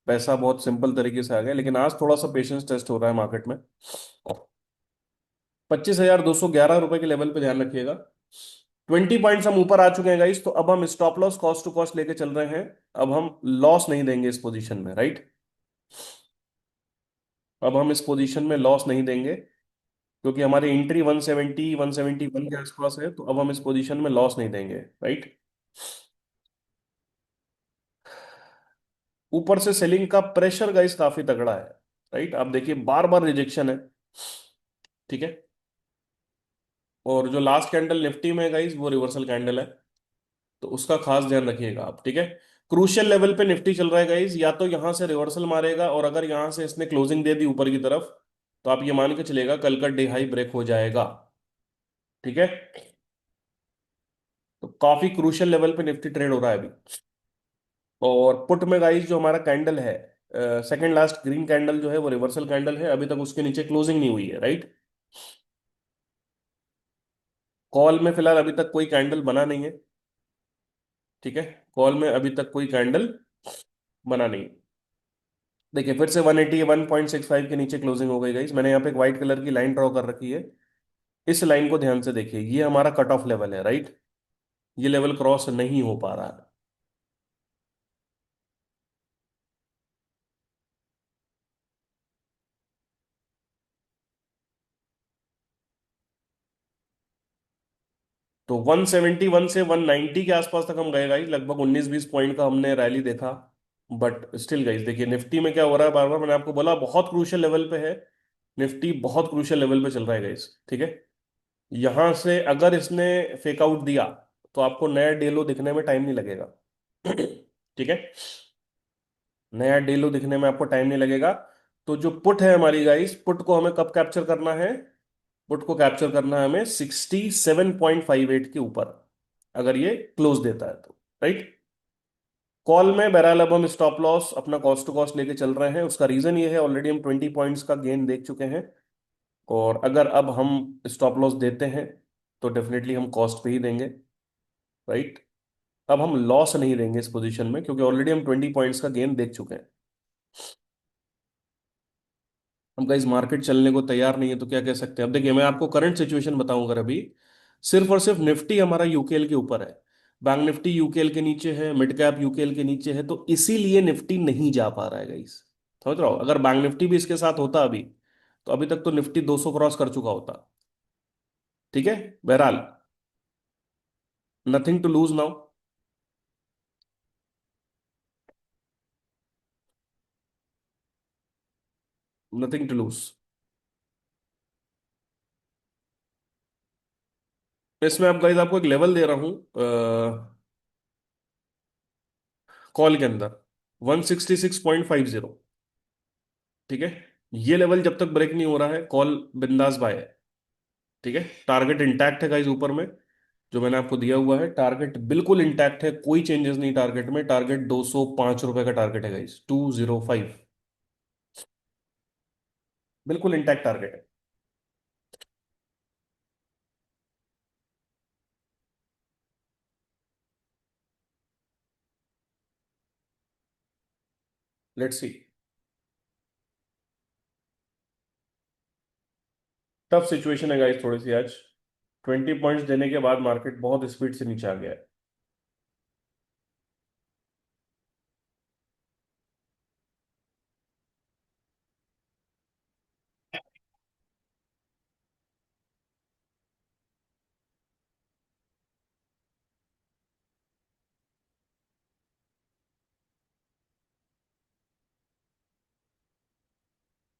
पैसा बहुत सिंपल तरीके से आ गया। लेकिन आज थोड़ा सा पेशेंस टेस्ट हो रहा है मार्केट में। 25,211 रुपए के लेवल पे ध्यान रखिएगा। 20 पॉइंट्स हम ऊपर आ चुके हैं गाइस, तो अब हम stop loss cost to cost लेके चल रहे हैं। अब हम लॉस नहीं देंगे इस पोजीशन में, राइट। अब हम इस पोजीशन में लॉस नहीं देंगे, क्योंकि हमारी एंट्री 170, 171 के आसपास है, तो अब हम इस पोजीशन में लॉस नहीं देंगे, राइट। ऊपर से सेलिंग का प्रेशर गाइस काफी तगड़ा है, राइट। आप देखिए बार बार रिजेक्शन है। ठीक है। और जो लास्ट कैंडल निफ्टी में है गाइस, वो रिवर्सल कैंडल है, तो उसका खास ध्यान रखिएगा आप। ठीक है। क्रूशियल लेवल पे निफ्टी चल रहा है गाइस, या तो यहां से रिवर्सल मारेगा, और अगर यहां से इसने क्लोजिंग दे दी ऊपर की तरफ, तो आप ये मान के चलेगा कल का डे हाई ब्रेक हो जाएगा। ठीक है। तो काफी क्रूशियल लेवल पे निफ्टी ट्रेड हो रहा है अभी। और पुट में गाइस जो हमारा कैंडल है, सेकंड लास्ट ग्रीन कैंडल जो है, वो रिवर्सल कैंडल है, अभी तक उसके नीचे क्लोजिंग नहीं हुई है, राइट। कॉल में फिलहाल अभी तक कोई कैंडल बना नहीं है। ठीक है। कॉल में अभी तक कोई कैंडल बना नहीं। देखिए फिर से 180, 1.65 के नीचे क्लोजिंग हो गई गाइस। मैंने यहाँ पे एक व्हाइट कलर की लाइन ड्रॉ कर रखी है। इस लाइन को ध्यान से देखिए, ये हमारा कट ऑफ लेवल है, राइट। ये लेवल क्रॉस नहीं हो पा रहा है। तो 171 से 190 के आसपास तक हम गए गाइस, लगभग 19-20 पॉइंट का हमने रैली देखा। बट स्टिल गाइस देखिए निफ्टी में क्या हो रहा है, बार बार मैंने आपको बोला बहुत क्रूशियल लेवल पे है। निफ्टी बहुत क्रूशियल लेवल पे चल रहा है गाइस। ठीक है। यहां से अगर इसने फेक आउट दिया, तो आपको नया डेलो दिखने में टाइम नहीं लगेगा। ठीक है। नया डेलो दिखने में आपको टाइम नहीं लगेगा। तो जो पुट है हमारी गाइस, पुट को हमें कब कैप्चर करना है? पुट को कैप्चर करना है हमें 67.58 के ऊपर, अगर ये क्लोज देता है तो, राइट। कॉल में बहरहाल अब हम स्टॉप लॉस अपना कॉस्ट टू कॉस्ट लेके चल रहे हैं। उसका रीजन ये है, ऑलरेडी हम 20 पॉइंट्स का गेन देख चुके हैं। और अगर अब हम स्टॉप लॉस देते हैं, तो डेफिनेटली हम कॉस्ट पे ही देंगे, राइट। अब हम लॉस नहीं देंगे इस पोजीशन में, क्योंकि ऑलरेडी हम 20 पॉइंट्स का गेन देख चुके हैं। हम गाइस मार्केट चलने को तैयार नहीं है, तो क्या कह सकते हैं? अब देखिए मैं आपको करंट सिचुएशन बताऊं, अगर अभी सिर्फ और सिर्फ निफ्टी हमारा यूकेएल के ऊपर है, बैंक निफ्टी यूकेएल के नीचे है, मिड कैप यूकेएल के नीचे है, तो इसीलिए निफ्टी नहीं जा पा रहा है गाइस। समझ रहा हो? अगर बैंक निफ्टी भी इसके साथ होता अभी, तो अभी तक तो निफ्टी 200 क्रॉस कर चुका होता। ठीक है। बहरहाल, nothing to lose now. Nothing to lose. इसमें आप गाइस आपको एक लेवल दे रहा हूं कॉल के अंदर, 166.50। ठीक है, ये लेवल जब तक ब्रेक नहीं हो रहा है कॉल बिंदास बाय है। ठीक है, टारगेट इंटैक्ट है गाइस ऊपर में, जो मैंने आपको दिया हुआ है टारगेट बिल्कुल इंटैक्ट है, कोई चेंजेस नहीं टारगेट में। टारगेट ₹205 का टारगेट है गाइस, 205, बिल्कुल इंटैक्ट टारगेट है। Let's see. टफ सिचुएशन है गाइस थोड़ी सी आज, 20 पॉइंट्स देने के बाद मार्केट बहुत स्पीड से नीचे आ गया है।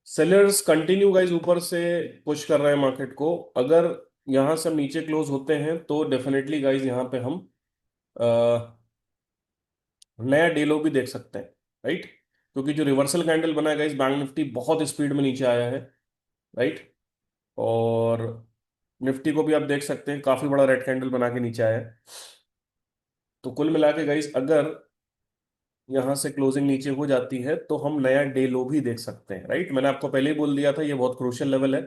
सेलर्स कंटिन्यू गाइस ऊपर से पुश कर रहे हैं मार्केट को। अगर यहां से हम नीचे क्लोज होते हैं तो डेफिनेटली गाइस यहाँ पे हम नया डे लो भी देख सकते हैं, राइट। क्योंकि जो रिवर्सल कैंडल बना है गाइस, बैंक निफ्टी बहुत स्पीड में नीचे आया है, राइट। और निफ्टी को भी आप देख सकते हैं, काफी बड़ा रेड कैंडल बना के नीचे आया है। तो कुल मिला के गाइस अगर यहाँ से क्लोजिंग नीचे हो जाती है तो हम नया डे लो भी देख सकते हैं, राइट। मैंने आपको पहले ही बोल दिया था ये बहुत क्रूशियल लेवल है।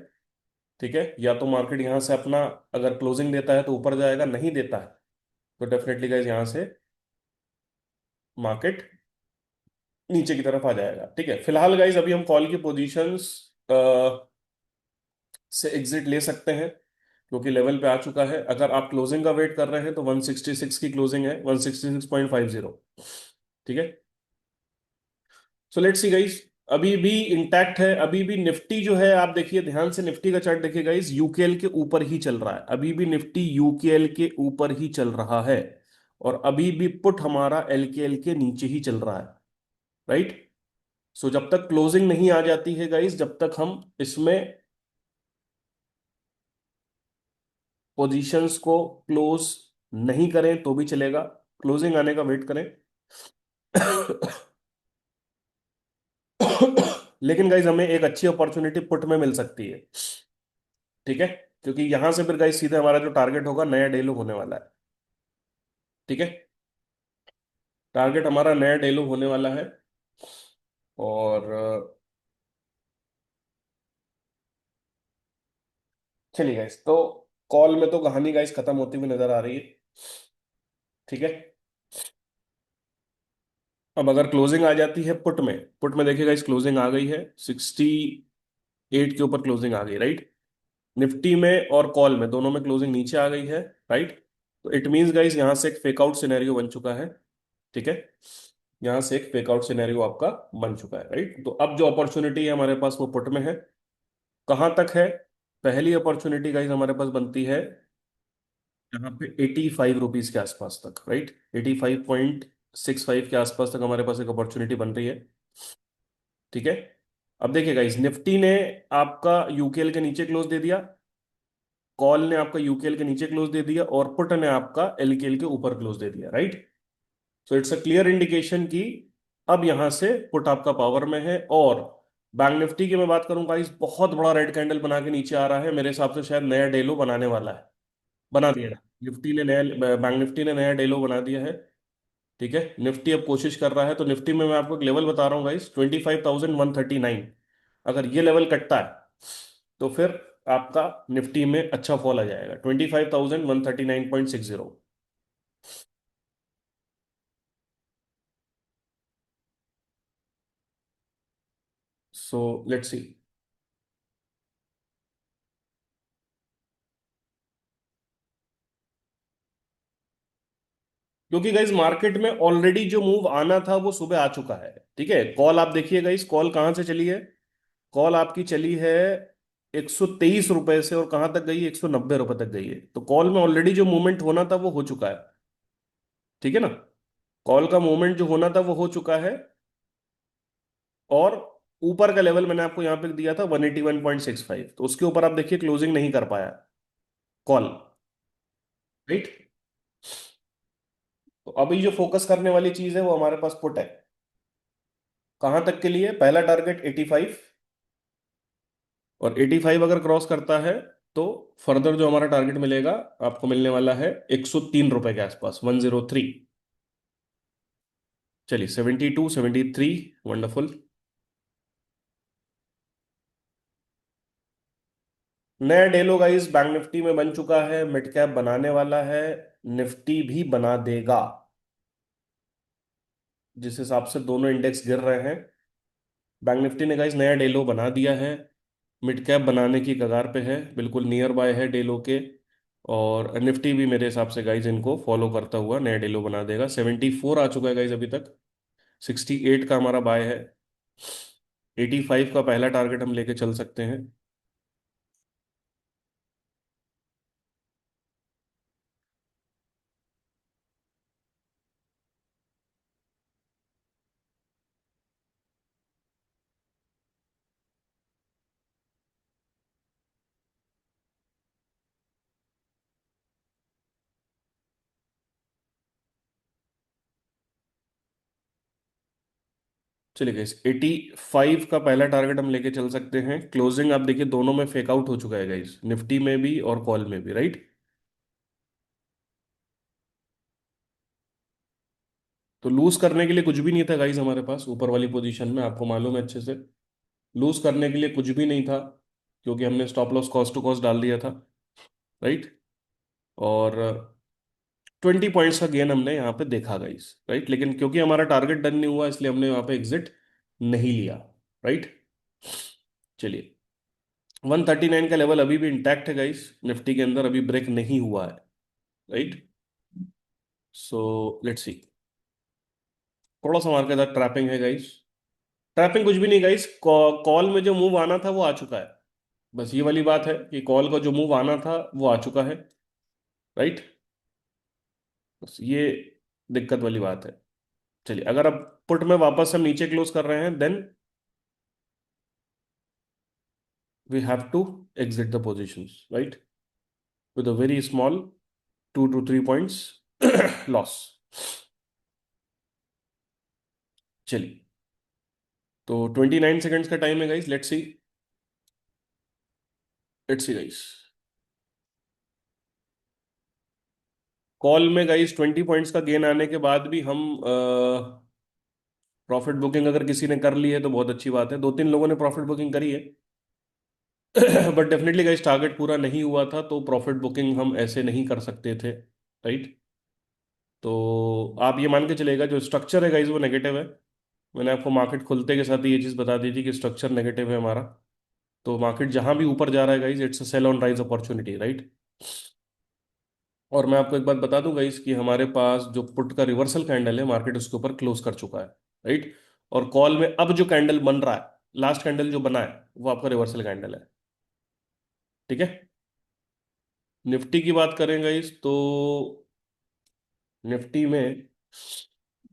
ठीक है, या तो मार्केट यहाँ से अपना अगर क्लोजिंग देता है तो ऊपर जाएगा, नहीं देता है तो डेफिनेटली गाइस यहाँ से मार्केट नीचे की तरफ आ जाएगा। ठीक है, फिलहाल गाइस अभी हम कॉल की पोजीशंस से एग्जिट ले सकते हैं, क्योंकि लेवल पे आ चुका है। अगर आप क्लोजिंग का वेट कर रहे हैं तो 166 की क्लोजिंग है, 166.50। ठीक है, सो लेट्स सी गाइस, अभी भी इंटैक्ट है। अभी भी निफ्टी जो है, आप देखिए ध्यान से, निफ्टी का चार्ट देखिए गाइस, यूकेएल के ऊपर ही चल रहा है। अभी भी निफ्टी यूकेएल के ऊपर ही चल रहा है, और अभी भी पुट हमारा एलकेएल के नीचे ही चल रहा है, राइट। सो जब तक क्लोजिंग नहीं आ जाती है गाइस, जब तक हम इसमें पोजीशंस को क्लोज नहीं करें तो भी चलेगा, क्लोजिंग आने का वेट करें। लेकिन गाइज हमें एक अच्छी अपॉर्चुनिटी पुट में मिल सकती है। ठीक है, क्योंकि यहां से फिर गाइज सीधे हमारा जो टारगेट होगा नया डेलो होने वाला है। ठीक है, टारगेट हमारा नया डेलो होने वाला है। और चलिए गाइज, तो कॉल में तो कहानी गाइज खत्म होती हुई नजर आ रही है। ठीक है, अब अगर क्लोजिंग आ जाती है पुट में, पुट में देखिए गाइज क्लोजिंग आ गई है, 68 के ऊपर क्लोजिंग आ गई, राइट। निफ्टी में और कॉल में दोनों में क्लोजिंग नीचे आ गई है, राइट। तो इट मींस गाइस यहाँ से एक फेक आउट सिनेरियो बन चुका है। ठीक है, यहाँ से एक फेक आउट सिनेरियो आपका बन चुका है, राइट। तो अब जो अपॉर्चुनिटी है हमारे पास वो पुट में है। कहाँ तक है? पहली अपॉर्चुनिटी गाइस हमारे पास बनती है यहाँ पे ₹85 के आसपास तक, राइट। 85.65 के आसपास तक हमारे पास एक अपॉर्चुनिटी बन रही है। ठीक है, अब देखिए गाइस, निफ्टी ने आपका यूकेएल के नीचे क्लोज दे दिया, कॉल ने आपका यूकेएल के नीचे क्लोज दे दिया, और पुट ने आपका एलकेएल के ऊपर क्लोज दे दिया, right. So it's a clear indication कि अब यहां से पुट आपका पावर में है। और बैंक निफ्टी की मैं बात करूं गाइस, बहुत बड़ा रेड कैंडल बना के नीचे आ रहा है, मेरे हिसाब से शायद नया डेलो बनाने वाला है, बना दिया है। निफ्टी ने नया बैंक निफ्टी ने नया डेलो बना दिया है। ठीक है, निफ्टी अब कोशिश कर रहा है, तो निफ्टी में मैं आपको एक लेवल बता रहा हूँ गाइस, 25,139। अगर ये लेवल कटता है तो फिर आपका निफ्टी में अच्छा फॉल आ जाएगा, 25,139.60। सो लेट्स सी। क्योंकि गाइज मार्केट में ऑलरेडी जो मूव आना था वो सुबह आ चुका है। ठीक है, कॉल आप देखिए गाइज, कॉल कहां से चली है? कॉल आपकी चली है ₹123 से, और कहां तक गई? ₹190 तक गई है। तो कॉल में ऑलरेडी जो मूवमेंट होना था वो हो चुका है। ठीक है ना, कॉल का मूवमेंट जो होना था वो हो चुका है। और ऊपर का लेवल मैंने आपको यहाँ पे दिया था 181.65, तो उसके ऊपर आप देखिए क्लोजिंग नहीं कर पाया कॉल। राइट। तो अभी जो फोकस करने वाली चीज है वो हमारे पास पुट है। कहां तक के लिए? पहला टारगेट 85, और 85 अगर क्रॉस करता है तो फर्दर जो हमारा टारगेट मिलेगा आपको मिलने वाला है 103 रुपए के आसपास, 103। चलिए 72, 73। वंडरफुल। नया डेलो गाइस बैंक निफ्टी में बन चुका है, मिड कैप बनाने वाला है, निफ्टी भी बना देगा। जिस हिसाब से दोनों इंडेक्स गिर रहे हैं, बैंक निफ्टी ने गाइस नया डेलो बना दिया है, मिड कैप बनाने की कगार पे है, बिल्कुल नियर बाय है डेलो के। और निफ्टी भी मेरे हिसाब से गाइस इनको फॉलो करता हुआ नया डेलो बना देगा। 74 आ चुका है गाइस अभी तक, 68 का हमारा बाय है, 85 का पहला टारगेट हम लेके चल सकते हैं। चलिए गाइस 85 का पहला टारगेट हम लेके चल सकते हैं। क्लोजिंग आप देखिए दोनों में फेक आउट हो चुका है गाइस, निफ्टी में भी और कॉल में भी, राइट। तो लूज करने के लिए कुछ भी नहीं था गाइस हमारे पास ऊपर वाली पोजीशन में, आपको मालूम है अच्छे से। लूज करने के लिए कुछ भी नहीं था, क्योंकि हमने stop loss cost to cost डाल दिया था, राइट। और 20 पॉइंट्स का गेन हमने यहाँ पे देखा गाइस, राइट, लेकिन क्योंकि हमारा टारगेट डन नहीं हुआ इसलिए हमने यहाँ पे एग्जिट नहीं लिया, राइट। चलिए 139 का लेवल अभी भी इंटैक्ट है गाइस, निफ्टी के अंदर अभी ब्रेक नहीं हुआ है, राइट। सो लेट्स सी। थोड़ा सा हमारे साथ ट्रैपिंग है गाइस। ट्रैपिंग कुछ भी नहीं गाइस, कॉल में जो मूव आना था वो आ चुका है। बस ये वाली बात है कि कॉल का जो मूव आना था वो आ चुका है, राइट। बस ये दिक्कत वाली बात है। चलिए अगर अब पुट में वापस हम नीचे क्लोज कर रहे हैं, then we have to exit the positions, right, with a very small 2 to 3 points loss. चलिए, तो 29 सेकेंड्स का टाइम है guys, let's see. Let's see guys, call में गाइस 20 पॉइंट्स का गेन आने के बाद भी हम प्रॉफिट बुकिंग अगर किसी ने कर ली है तो बहुत अच्छी बात है, 2-3 लोगों ने प्रॉफिट बुकिंग करी है। बट डेफिनेटली गाइस टारगेट पूरा नहीं हुआ था तो प्रॉफिट बुकिंग हम ऐसे नहीं कर सकते थे, राइट। तो आप ये मान के चलेगा जो स्ट्रक्चर है गाइस वो नेगेटिव है। मैंने आपको मार्केट खुलते के साथ ही ये चीज़ बता दी थी कि स्ट्रक्चर नेगेटिव है हमारा। तो मार्केट जहां भी ऊपर जा रहा है guys, it's a sell on rise opportunity, right. और मैं आपको एक बात बता दूं गाइस कि हमारे पास जो पुट का रिवर्सल कैंडल है, मार्केट उसके ऊपर क्लोज कर चुका है, राइट। और कॉल में अब जो कैंडल बन रहा है, लास्ट कैंडल जो बना है वो आपका रिवर्सल कैंडल है, ठीक है। निफ्टी की बात करें गाइस तो निफ्टी में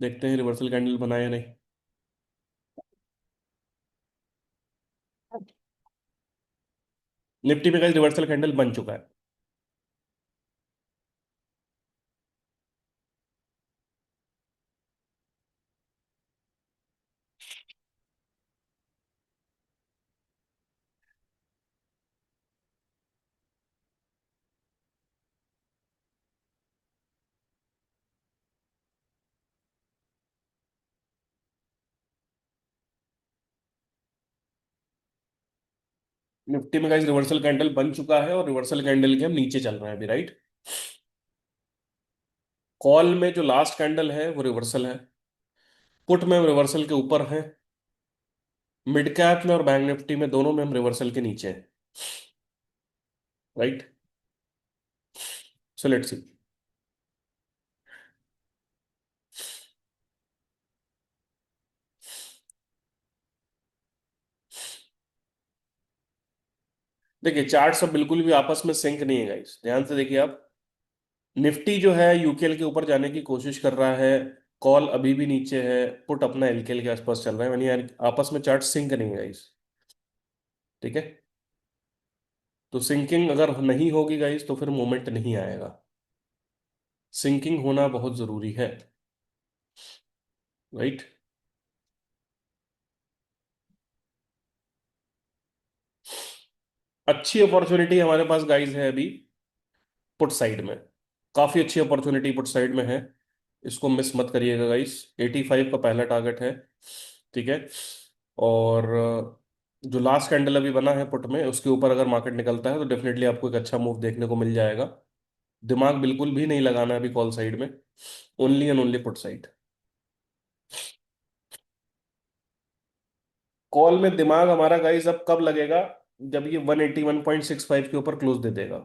देखते हैं रिवर्सल कैंडल बना है या नहीं। निफ्टी में गाइस रिवर्सल कैंडल बन चुका है। निफ्टी में गाइस रिवर्सल कैंडल बन चुका है और रिवर्सल कैंडल के हम नीचे चल रहे हैं अभी, राइट। कॉल में जो लास्ट कैंडल है वो रिवर्सल है, पुट में हम रिवर्सल के ऊपर हैं, मिड कैप में और बैंक निफ्टी में दोनों में हम रिवर्सल के नीचे हैं, राइट। सो लेट्स सी। देखिए चार्ट सब बिल्कुल भी आपस में सिंक नहीं है गाइस, ध्यान से देखिए आप। निफ्टी जो है यूकेएल के ऊपर जाने की कोशिश कर रहा है, कॉल अभी भी नीचे है, पुट अपना एलकेएल के आसपास चल रहा है, यानी यार आपस में चार्ट सिंक नहीं है गाइस। ठीक है। तो सिंकिंग अगर नहीं होगी गाइस तो फिर मूवमेंट नहीं आएगा। सिंकिंग होना बहुत जरूरी है। राइट। अच्छी अपॉर्चुनिटी हमारे पास गाइस है अभी पुट साइड में। काफी अच्छी अपॉर्चुनिटी पुट साइड में है। इसको मिस मत करिएगा गाइस। 85 का पहला टारगेट है। ठीक है। और जो लास्ट कैंडल अभी बना है पुट में, उसके ऊपर अगर मार्केट निकलता है तो डेफिनेटली आपको एक अच्छा मूव देखने को मिल जाएगा। दिमाग बिल्कुल भी नहीं लगाना है अभी कॉल साइड में। Only and only put side. Call में दिमाग हमारा गाइस अब कब लगेगा? जब ये 181.65 के ऊपर क्लोज दे देगा।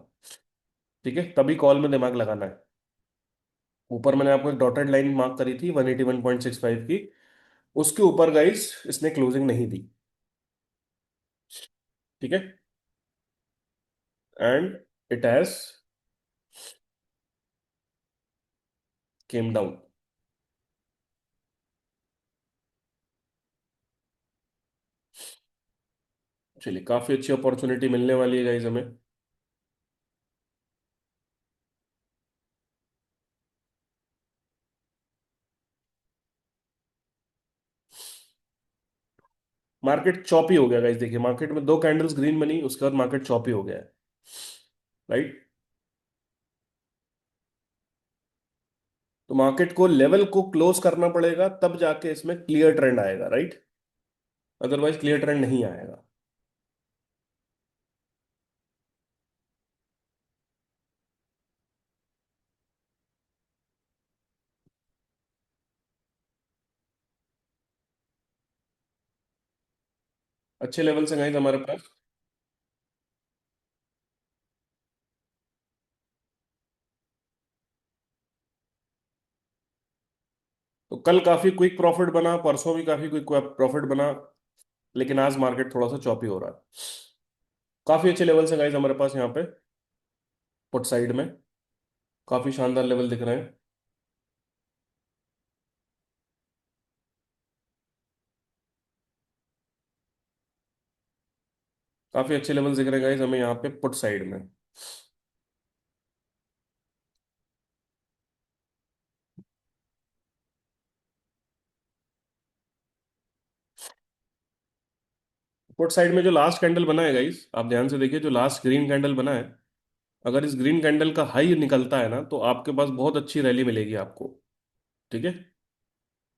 ठीक है, तभी कॉल में दिमाग लगाना है। ऊपर मैंने आपको एक डॉटेड लाइन मार्क करी थी 181.65 की। उसके ऊपर गाइस इसने क्लोजिंग नहीं दी। ठीक है। And it has came down. चलिए, काफी अच्छी अपॉर्चुनिटी मिलने वाली है गाइस हमें। मार्केट चॉपी हो गया गाइस। देखिए, मार्केट में दो कैंडल्स ग्रीन बनी, उसके बाद मार्केट चॉपी हो गया है। राइट। तो मार्केट को लेवल को क्लोज करना पड़ेगा, तब जाके इसमें क्लियर ट्रेंड आएगा। राइट। अदरवाइज क्लियर ट्रेंड नहीं आएगा। अच्छे लेवल से गाइस हमारे पास। तो कल काफी क्विक प्रॉफिट बना, परसों भी काफी क्विक प्रॉफिट बना, लेकिन आज मार्केट थोड़ा सा चॉपी हो रहा है। काफी अच्छे लेवल से गाइस हमारे पास यहाँ पे पुट साइड में काफी शानदार लेवल दिख रहे हैं। काफी अच्छे लेवल दिख रहे हैं गाइस हमें यहाँ पे पुट साइड में। पुट साइड में जो लास्ट कैंडल बना है गाइस, आप ध्यान से देखिए, जो लास्ट ग्रीन कैंडल बना है, अगर इस ग्रीन कैंडल का हाई निकलता है ना, तो आपके पास बहुत अच्छी रैली मिलेगी आपको। ठीक है।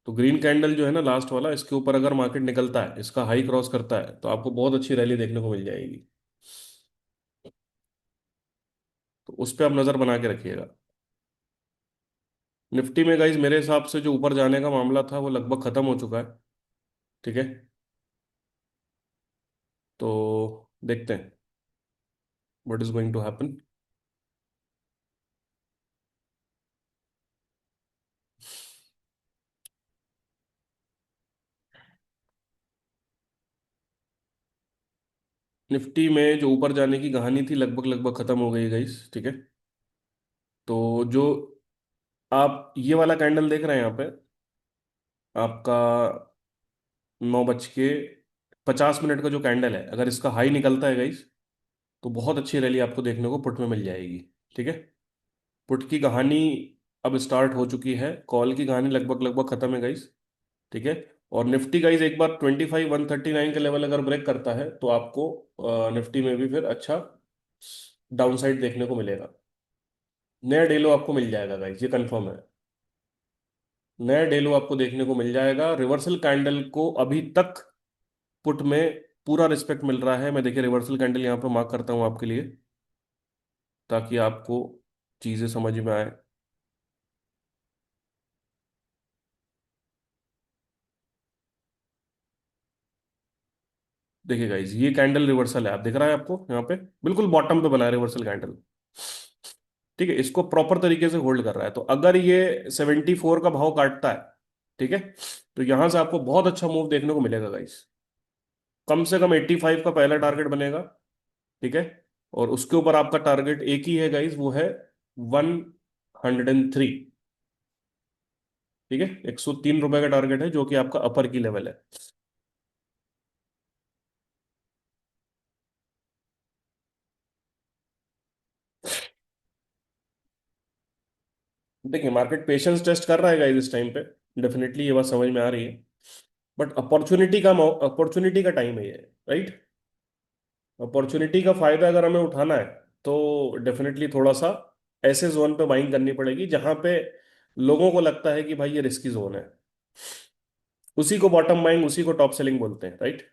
तो ग्रीन कैंडल जो है ना लास्ट वाला, इसके ऊपर अगर मार्केट निकलता है, इसका हाई क्रॉस करता है, तो आपको बहुत अच्छी रैली देखने को मिल जाएगी। तो उस पर आप नजर बना के रखिएगा। निफ्टी में गाइज मेरे हिसाब से जो ऊपर जाने का मामला था वो लगभग खत्म हो चुका है। ठीक है। तो देखते हैं what is going to happen. Nifty में जो ऊपर जाने की कहानी थी लगभग लगभग खत्म हो गई गाइज। ठीक है। तो जो आप ये वाला कैंडल देख रहे हैं यहाँ पे, आपका 9:50 का जो कैंडल है, अगर इसका हाई निकलता है गाइज, तो बहुत अच्छी रैली आपको देखने को पुट में मिल जाएगी। ठीक है। पुट की कहानी अब स्टार्ट हो चुकी है, कॉल की कहानी लगभग लगभग खत्म है गाइज। ठीक है। और निफ्टी गाइज एक बार 25,139 का लेवल अगर ब्रेक करता है, तो आपको निफ्टी में भी फिर अच्छा डाउन साइड देखने को मिलेगा। नया डेलो आपको मिल जाएगा गाइज, ये कंफर्म है। नया डेलो आपको देखने को मिल जाएगा। रिवर्सल कैंडल को अभी तक पुट में पूरा रिस्पेक्ट मिल रहा है। मैं देखिए रिवर्सल कैंडल यहाँ पे मार्क करता हूँ आपके लिए, ताकि आपको चीजें समझ में आए। देखिए गाइज, ये कैंडल रिवर्सल है, आप दिख रहा है आपको यहाँ पे, बिल्कुल बॉटम पे बना है रिवर्सल कैंडल। ठीक है। इसको प्रॉपर तरीके से होल्ड कर रहा है, तो अगर ये 74 का भाव काटता है, ठीक है, तो यहां से आपको बहुत अच्छा मूव देखने को मिलेगा गाइस। कम से कम 85 का पहला टारगेट बनेगा। ठीक है। और उसके ऊपर आपका टारगेट एक ही है गाइस, वो है 103। ठीक है, ₹103 का टारगेट है जो कि आपका अपर की लेवल है। देखिए, मार्केट पेशेंस टेस्ट कर रहा है गाइस इस टाइम पे, डेफिनेटली ये बात समझ में आ रही है। बट अपॉर्चुनिटी का टाइम है ये, राइट? अपॉर्चुनिटी का फायदा अगर हमें उठाना है तो डेफिनेटली थोड़ा सा ऐसे जोन पे बाइंग करनी पड़ेगी जहां पे लोगों को लगता है कि भाई ये रिस्की जोन है। उसी को बॉटम बाइंग, उसी को टॉप सेलिंग बोलते हैं, राइट?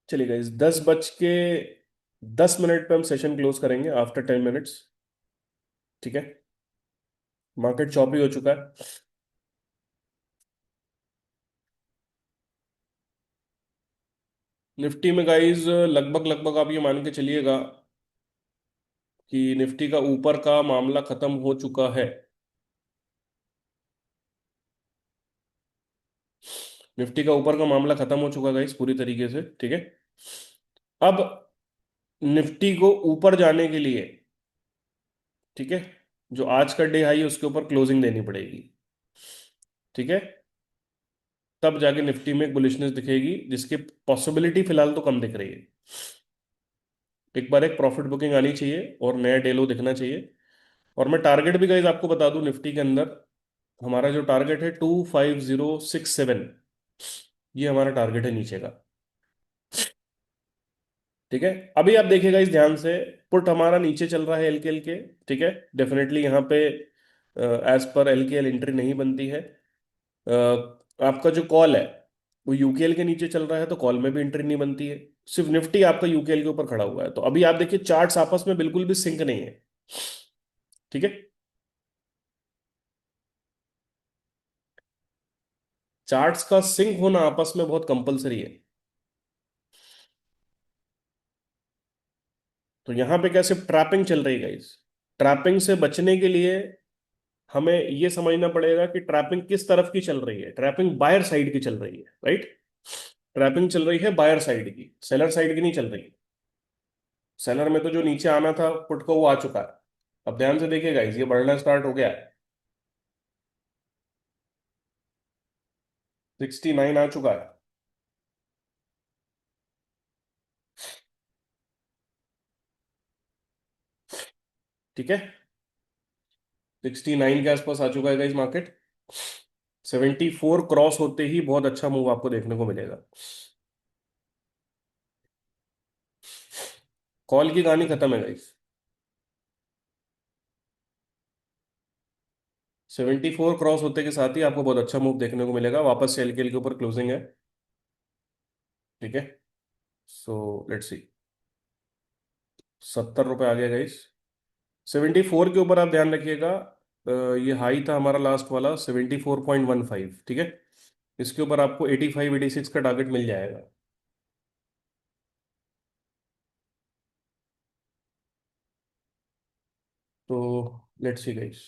चलिए गाइस, 10 बज के 10 मिनट पे हम सेशन क्लोज करेंगे आफ्टर 10 मिनट्स। ठीक है, मार्केट चौपी हो चुका है। निफ्टी में गाइस लगभग लगभग आप ये मान के चलिएगा कि निफ्टी का ऊपर का मामला खत्म हो चुका है। निफ्टी का ऊपर का मामला खत्म हो चुका है गाइस पूरी तरीके से, ठीक है। अब निफ्टी को ऊपर जाने के लिए, ठीक है, जो आज का डे हाई है उसके ऊपर क्लोजिंग देनी पड़ेगी। ठीक है, तब जाके निफ्टी में एक बुलिशनेस दिखेगी जिसकी पॉसिबिलिटी फिलहाल तो कम दिख रही है। एक बार एक प्रॉफिट बुकिंग आनी चाहिए और नया डेलो दिखना चाहिए। और मैं टारगेट भी गाइस आपको बता दूं, निफ्टी के अंदर हमारा जो टारगेट है 25067, ये हमारा टारगेट है नीचे का। ठीक है, अभी आप देखिएगा इस ध्यान से, पुट हमारा नीचे चल रहा है एल के। ठीक है, डेफिनेटली यहाँ पे एज पर एल एंट्री नहीं बनती है। आपका जो कॉल है वो यूकेएल के नीचे चल रहा है तो कॉल में भी एंट्री नहीं बनती है। सिर्फ निफ्टी आपका यूकेएल के ऊपर खड़ा हुआ है, तो अभी आप देखिए चार्ट्स आपस में बिल्कुल भी सिंक नहीं है। ठीक है, चार्ट्स का सिंक होना आपस में बहुत कंपलसरी है। तो यहाँ पे क्या सिर्फ ट्रैपिंग चल रही है गाइस? ट्रैपिंग से बचने के लिए हमें ये समझना पड़ेगा कि ट्रैपिंग किस तरफ की चल रही है। ट्रैपिंग बायर साइड की चल रही है, राइट? ट्रैपिंग चल रही है बायर साइड की, सेलर साइड की नहीं चल रही। सेलर में तो जो नीचे आना था पुट को वो आ चुका है। अब ध्यान से देखिएगा, ये बढ़ना स्टार्ट हो गया है। 69 आ चुका है। ठीक है, 69 के आसपास आ चुका है गाइस मार्केट। 74 क्रॉस होते ही बहुत अच्छा मूव आपको देखने को मिलेगा। कॉल की कहानी खत्म है गाइस। 74 क्रॉस होते के साथ ही आपको बहुत अच्छा मूव देखने को मिलेगा, वापस से एलकेएल के ऊपर क्लोजिंग है। ठीक है, सो लेट्स सी। ₹70 आ गया गाइस। 74 के ऊपर आप ध्यान रखिएगा, ये हाई था हमारा लास्ट वाला 74.15। ठीक है, इसके ऊपर आपको 85 86 का टारगेट मिल जाएगा। तो लेट्स सी गाइस।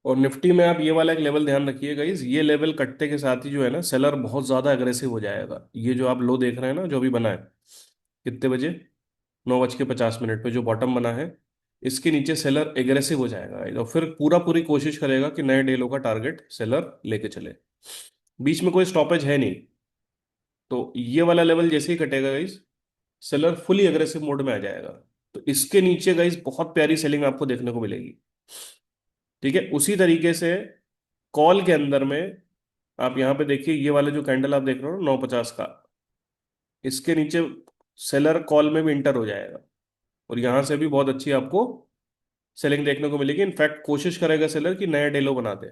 और निफ्टी में आप ये वाला एक लेवल ध्यान रखिए गाइस, ये लेवल कटते के साथ ही जो है ना, सेलर बहुत ज्यादा अग्रेसिव हो जाएगा। ये जो आप लो देख रहे हैं ना, जो अभी बना है कितने बजे, 9:50 पे जो बॉटम बना है, इसके नीचे सेलर एग्रेसिव हो जाएगा गाइस, और फिर पूरा पूरी कोशिश करेगा कि नए डेलो का टारगेट सेलर लेके चले। बीच में कोई स्टॉपेज है नहीं। तो ये वाला लेवल जैसे ही कटेगा guys, seller fully aggressive mode में आ जाएगा। तो इसके नीचे गाइस बहुत प्यारी सेलिंग आपको देखने को मिलेगी। ठीक है, उसी तरीके से कॉल के अंदर में आप यहाँ पे देखिए, ये वाला जो कैंडल आप देख रहे हो 9:50 का, इसके नीचे सेलर कॉल में भी इंटर हो जाएगा। और यहाँ से भी बहुत अच्छी आपको सेलिंग देखने को मिलेगी। इनफैक्ट कोशिश करेगा सेलर कि नया डेलो बना दे।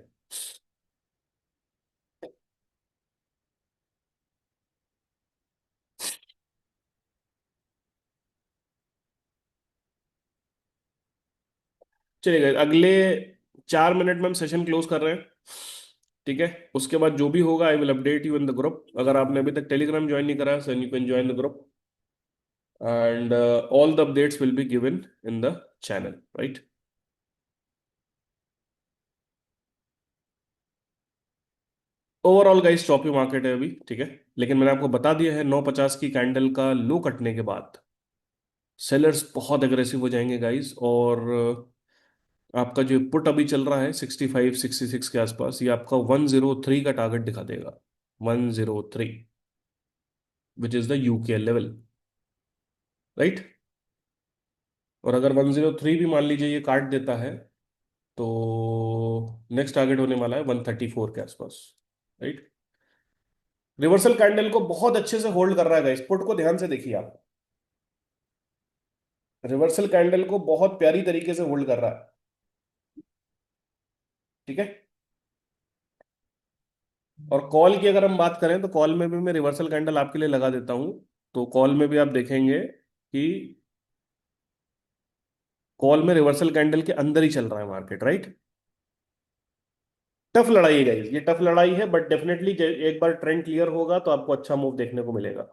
चलिए guys, अगले 4 मिनट में हम सेशन क्लोज कर रहे हैं। ठीक है। उसके बाद जो भी होगा I will update you in the group. अगर आपने अभी तक टेलीग्राम ज्वाइन नहीं करा, so you can join the group, and all the updates will be given in the channel, right. Overall guys stop market है अभी, ठीक है। लेकिन मैंने आपको बता दिया है 950 की कैंडल का लो कटने के बाद सेलर्स बहुत एग्रेसिव हो जाएंगे गाइस। और आपका जो पुट अभी चल रहा है 65 66 के आसपास, ये आपका 103 का टारगेट दिखा देगा। 103, which is the UK level, right. और अगर 103 भी मान लीजिए ये काट देता है, तो नेक्स्ट टारगेट होने वाला है 134 के आसपास, राइट। रिवर्सल कैंडल को बहुत अच्छे से होल्ड कर रहा है गाइस, पुट को ध्यान से देखिए आप। रिवर्सल कैंडल को बहुत प्यारी तरीके से होल्ड कर रहा है, ठीक है। और कॉल की अगर हम बात करें, तो कॉल में भी मैं रिवर्सल कैंडल आपके लिए लगा देता हूं। तो कॉल में भी आप देखेंगे कि कॉल में रिवर्सल कैंडल के अंदर ही चल रहा है मार्केट, राइट। टफ लड़ाई है गाइस, ये टफ लड़ाई है, बट डेफिनेटली एक बार ट्रेंड क्लियर होगा तो आपको अच्छा मूव देखने को मिलेगा।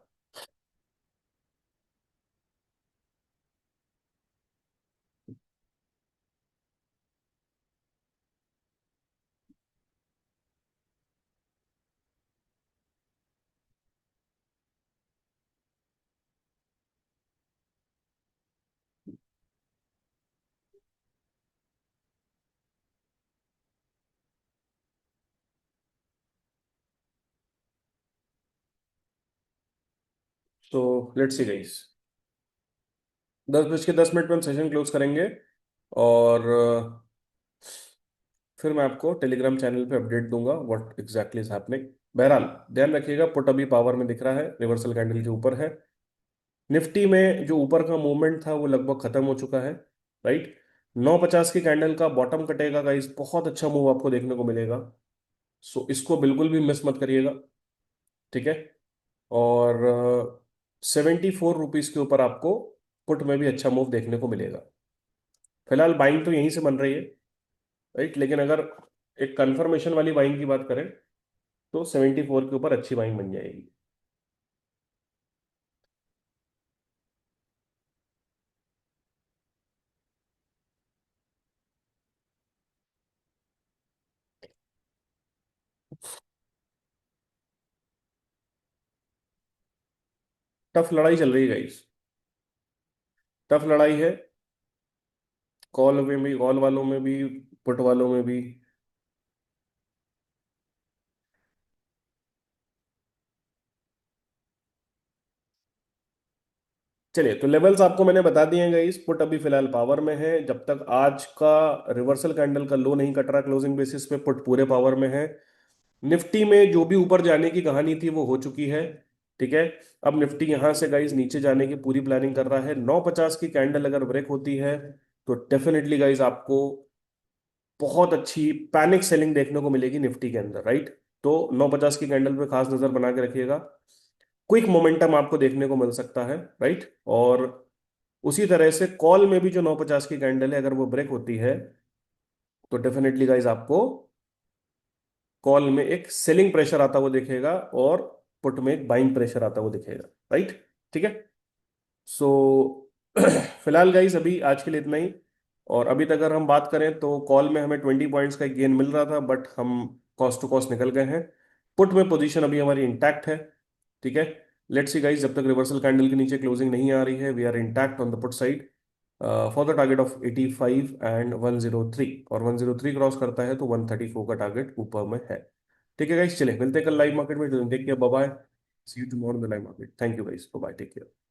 तो लेट्स सी गाइस, 10 बज के 10 मिनट में हम सेशन क्लोज करेंगे। और फिर मैं आपको टेलीग्राम चैनल पे अपडेट दूंगा व्हाट एग्जैक्टली इज हैपनिंग। बहरहाल ध्यान रखिएगा, पुट अभी पावर में दिख रहा है, रिवर्सल कैंडल के ऊपर है। निफ्टी में जो ऊपर का मूवमेंट था वो लगभग खत्म हो चुका है, राइट। 950 की कैंडल का बॉटम कटेगा गाइस, बहुत अच्छा मूव आपको देखने को मिलेगा। सो इसको बिल्कुल भी मिस मत करिएगा, ठीक है। और 74 रुपीज के ऊपर आपको पुट में भी अच्छा मूव देखने को मिलेगा। फिलहाल बाइंग तो यहीं से बन रही है, राइट। लेकिन अगर एक कंफर्मेशन वाली बाइंग की बात करें, तो 74 के ऊपर अच्छी बाइंग बन जाएगी। टफ लड़ाई चल रही है गाइस, टफ लड़ाई है। कॉल में भी, कॉल वालों में भी, पुट वालों में भी। चलिए, तो लेवल्स आपको मैंने बता दिए हैं गाइस। पुट अभी फिलहाल पावर में है, जब तक आज का रिवर्सल कैंडल का लो नहीं कट रहा क्लोजिंग बेसिस पे, पुट पूरे पावर में है। निफ्टी में जो भी ऊपर जाने की कहानी थी वो हो चुकी है, ठीक है। अब निफ्टी यहां से गाइस नीचे जाने की पूरी प्लानिंग कर रहा है। 950 की कैंडल अगर ब्रेक होती है, तो डेफिनेटली गाइस आपको बहुत अच्छी पैनिक सेलिंग देखने को मिलेगी निफ्टी के अंदर, राइट। तो 950 की कैंडल पे खास नजर बना के रखिएगा। क्विक मोमेंटम आपको देखने को मिल सकता है, राइट। और उसी तरह से कॉल में भी जो 950 की कैंडल है, अगर वो ब्रेक होती है, तो डेफिनेटली गाइस आपको कॉल में एक सेलिंग प्रेशर आता हुआ दिखेगा, और पुट में एक बाइंग प्रेशर आता हुआ दिखेगा, राइट। ठीक है। सो फिलहाल गाइस अभी आज के लिए इतना ही। और अभी तक अगर हम बात करें, तो कॉल में हमें 20 पॉइंट्स का गेन मिल रहा था, बट हम कॉस्ट टू कॉस्ट निकल गए हैं। पुट में पोजीशन अभी हमारी इंटैक्ट है, ठीक है। लेट्स सी गाइस, जब तक रिवर्सल कैंडल के नीचे क्लोजिंग नहीं आ रही है, we are intact on the put side for the target of 85 and 103। और 103 क्रॉस करता है तो 134 का टारगेट ऊपर में है। ठीक है गाइस, चले मिलते हैं कल लाइव मार्केट में। Take care, bye bye. See you tomorrow in the live market. Thank you guys, bye bye, take care.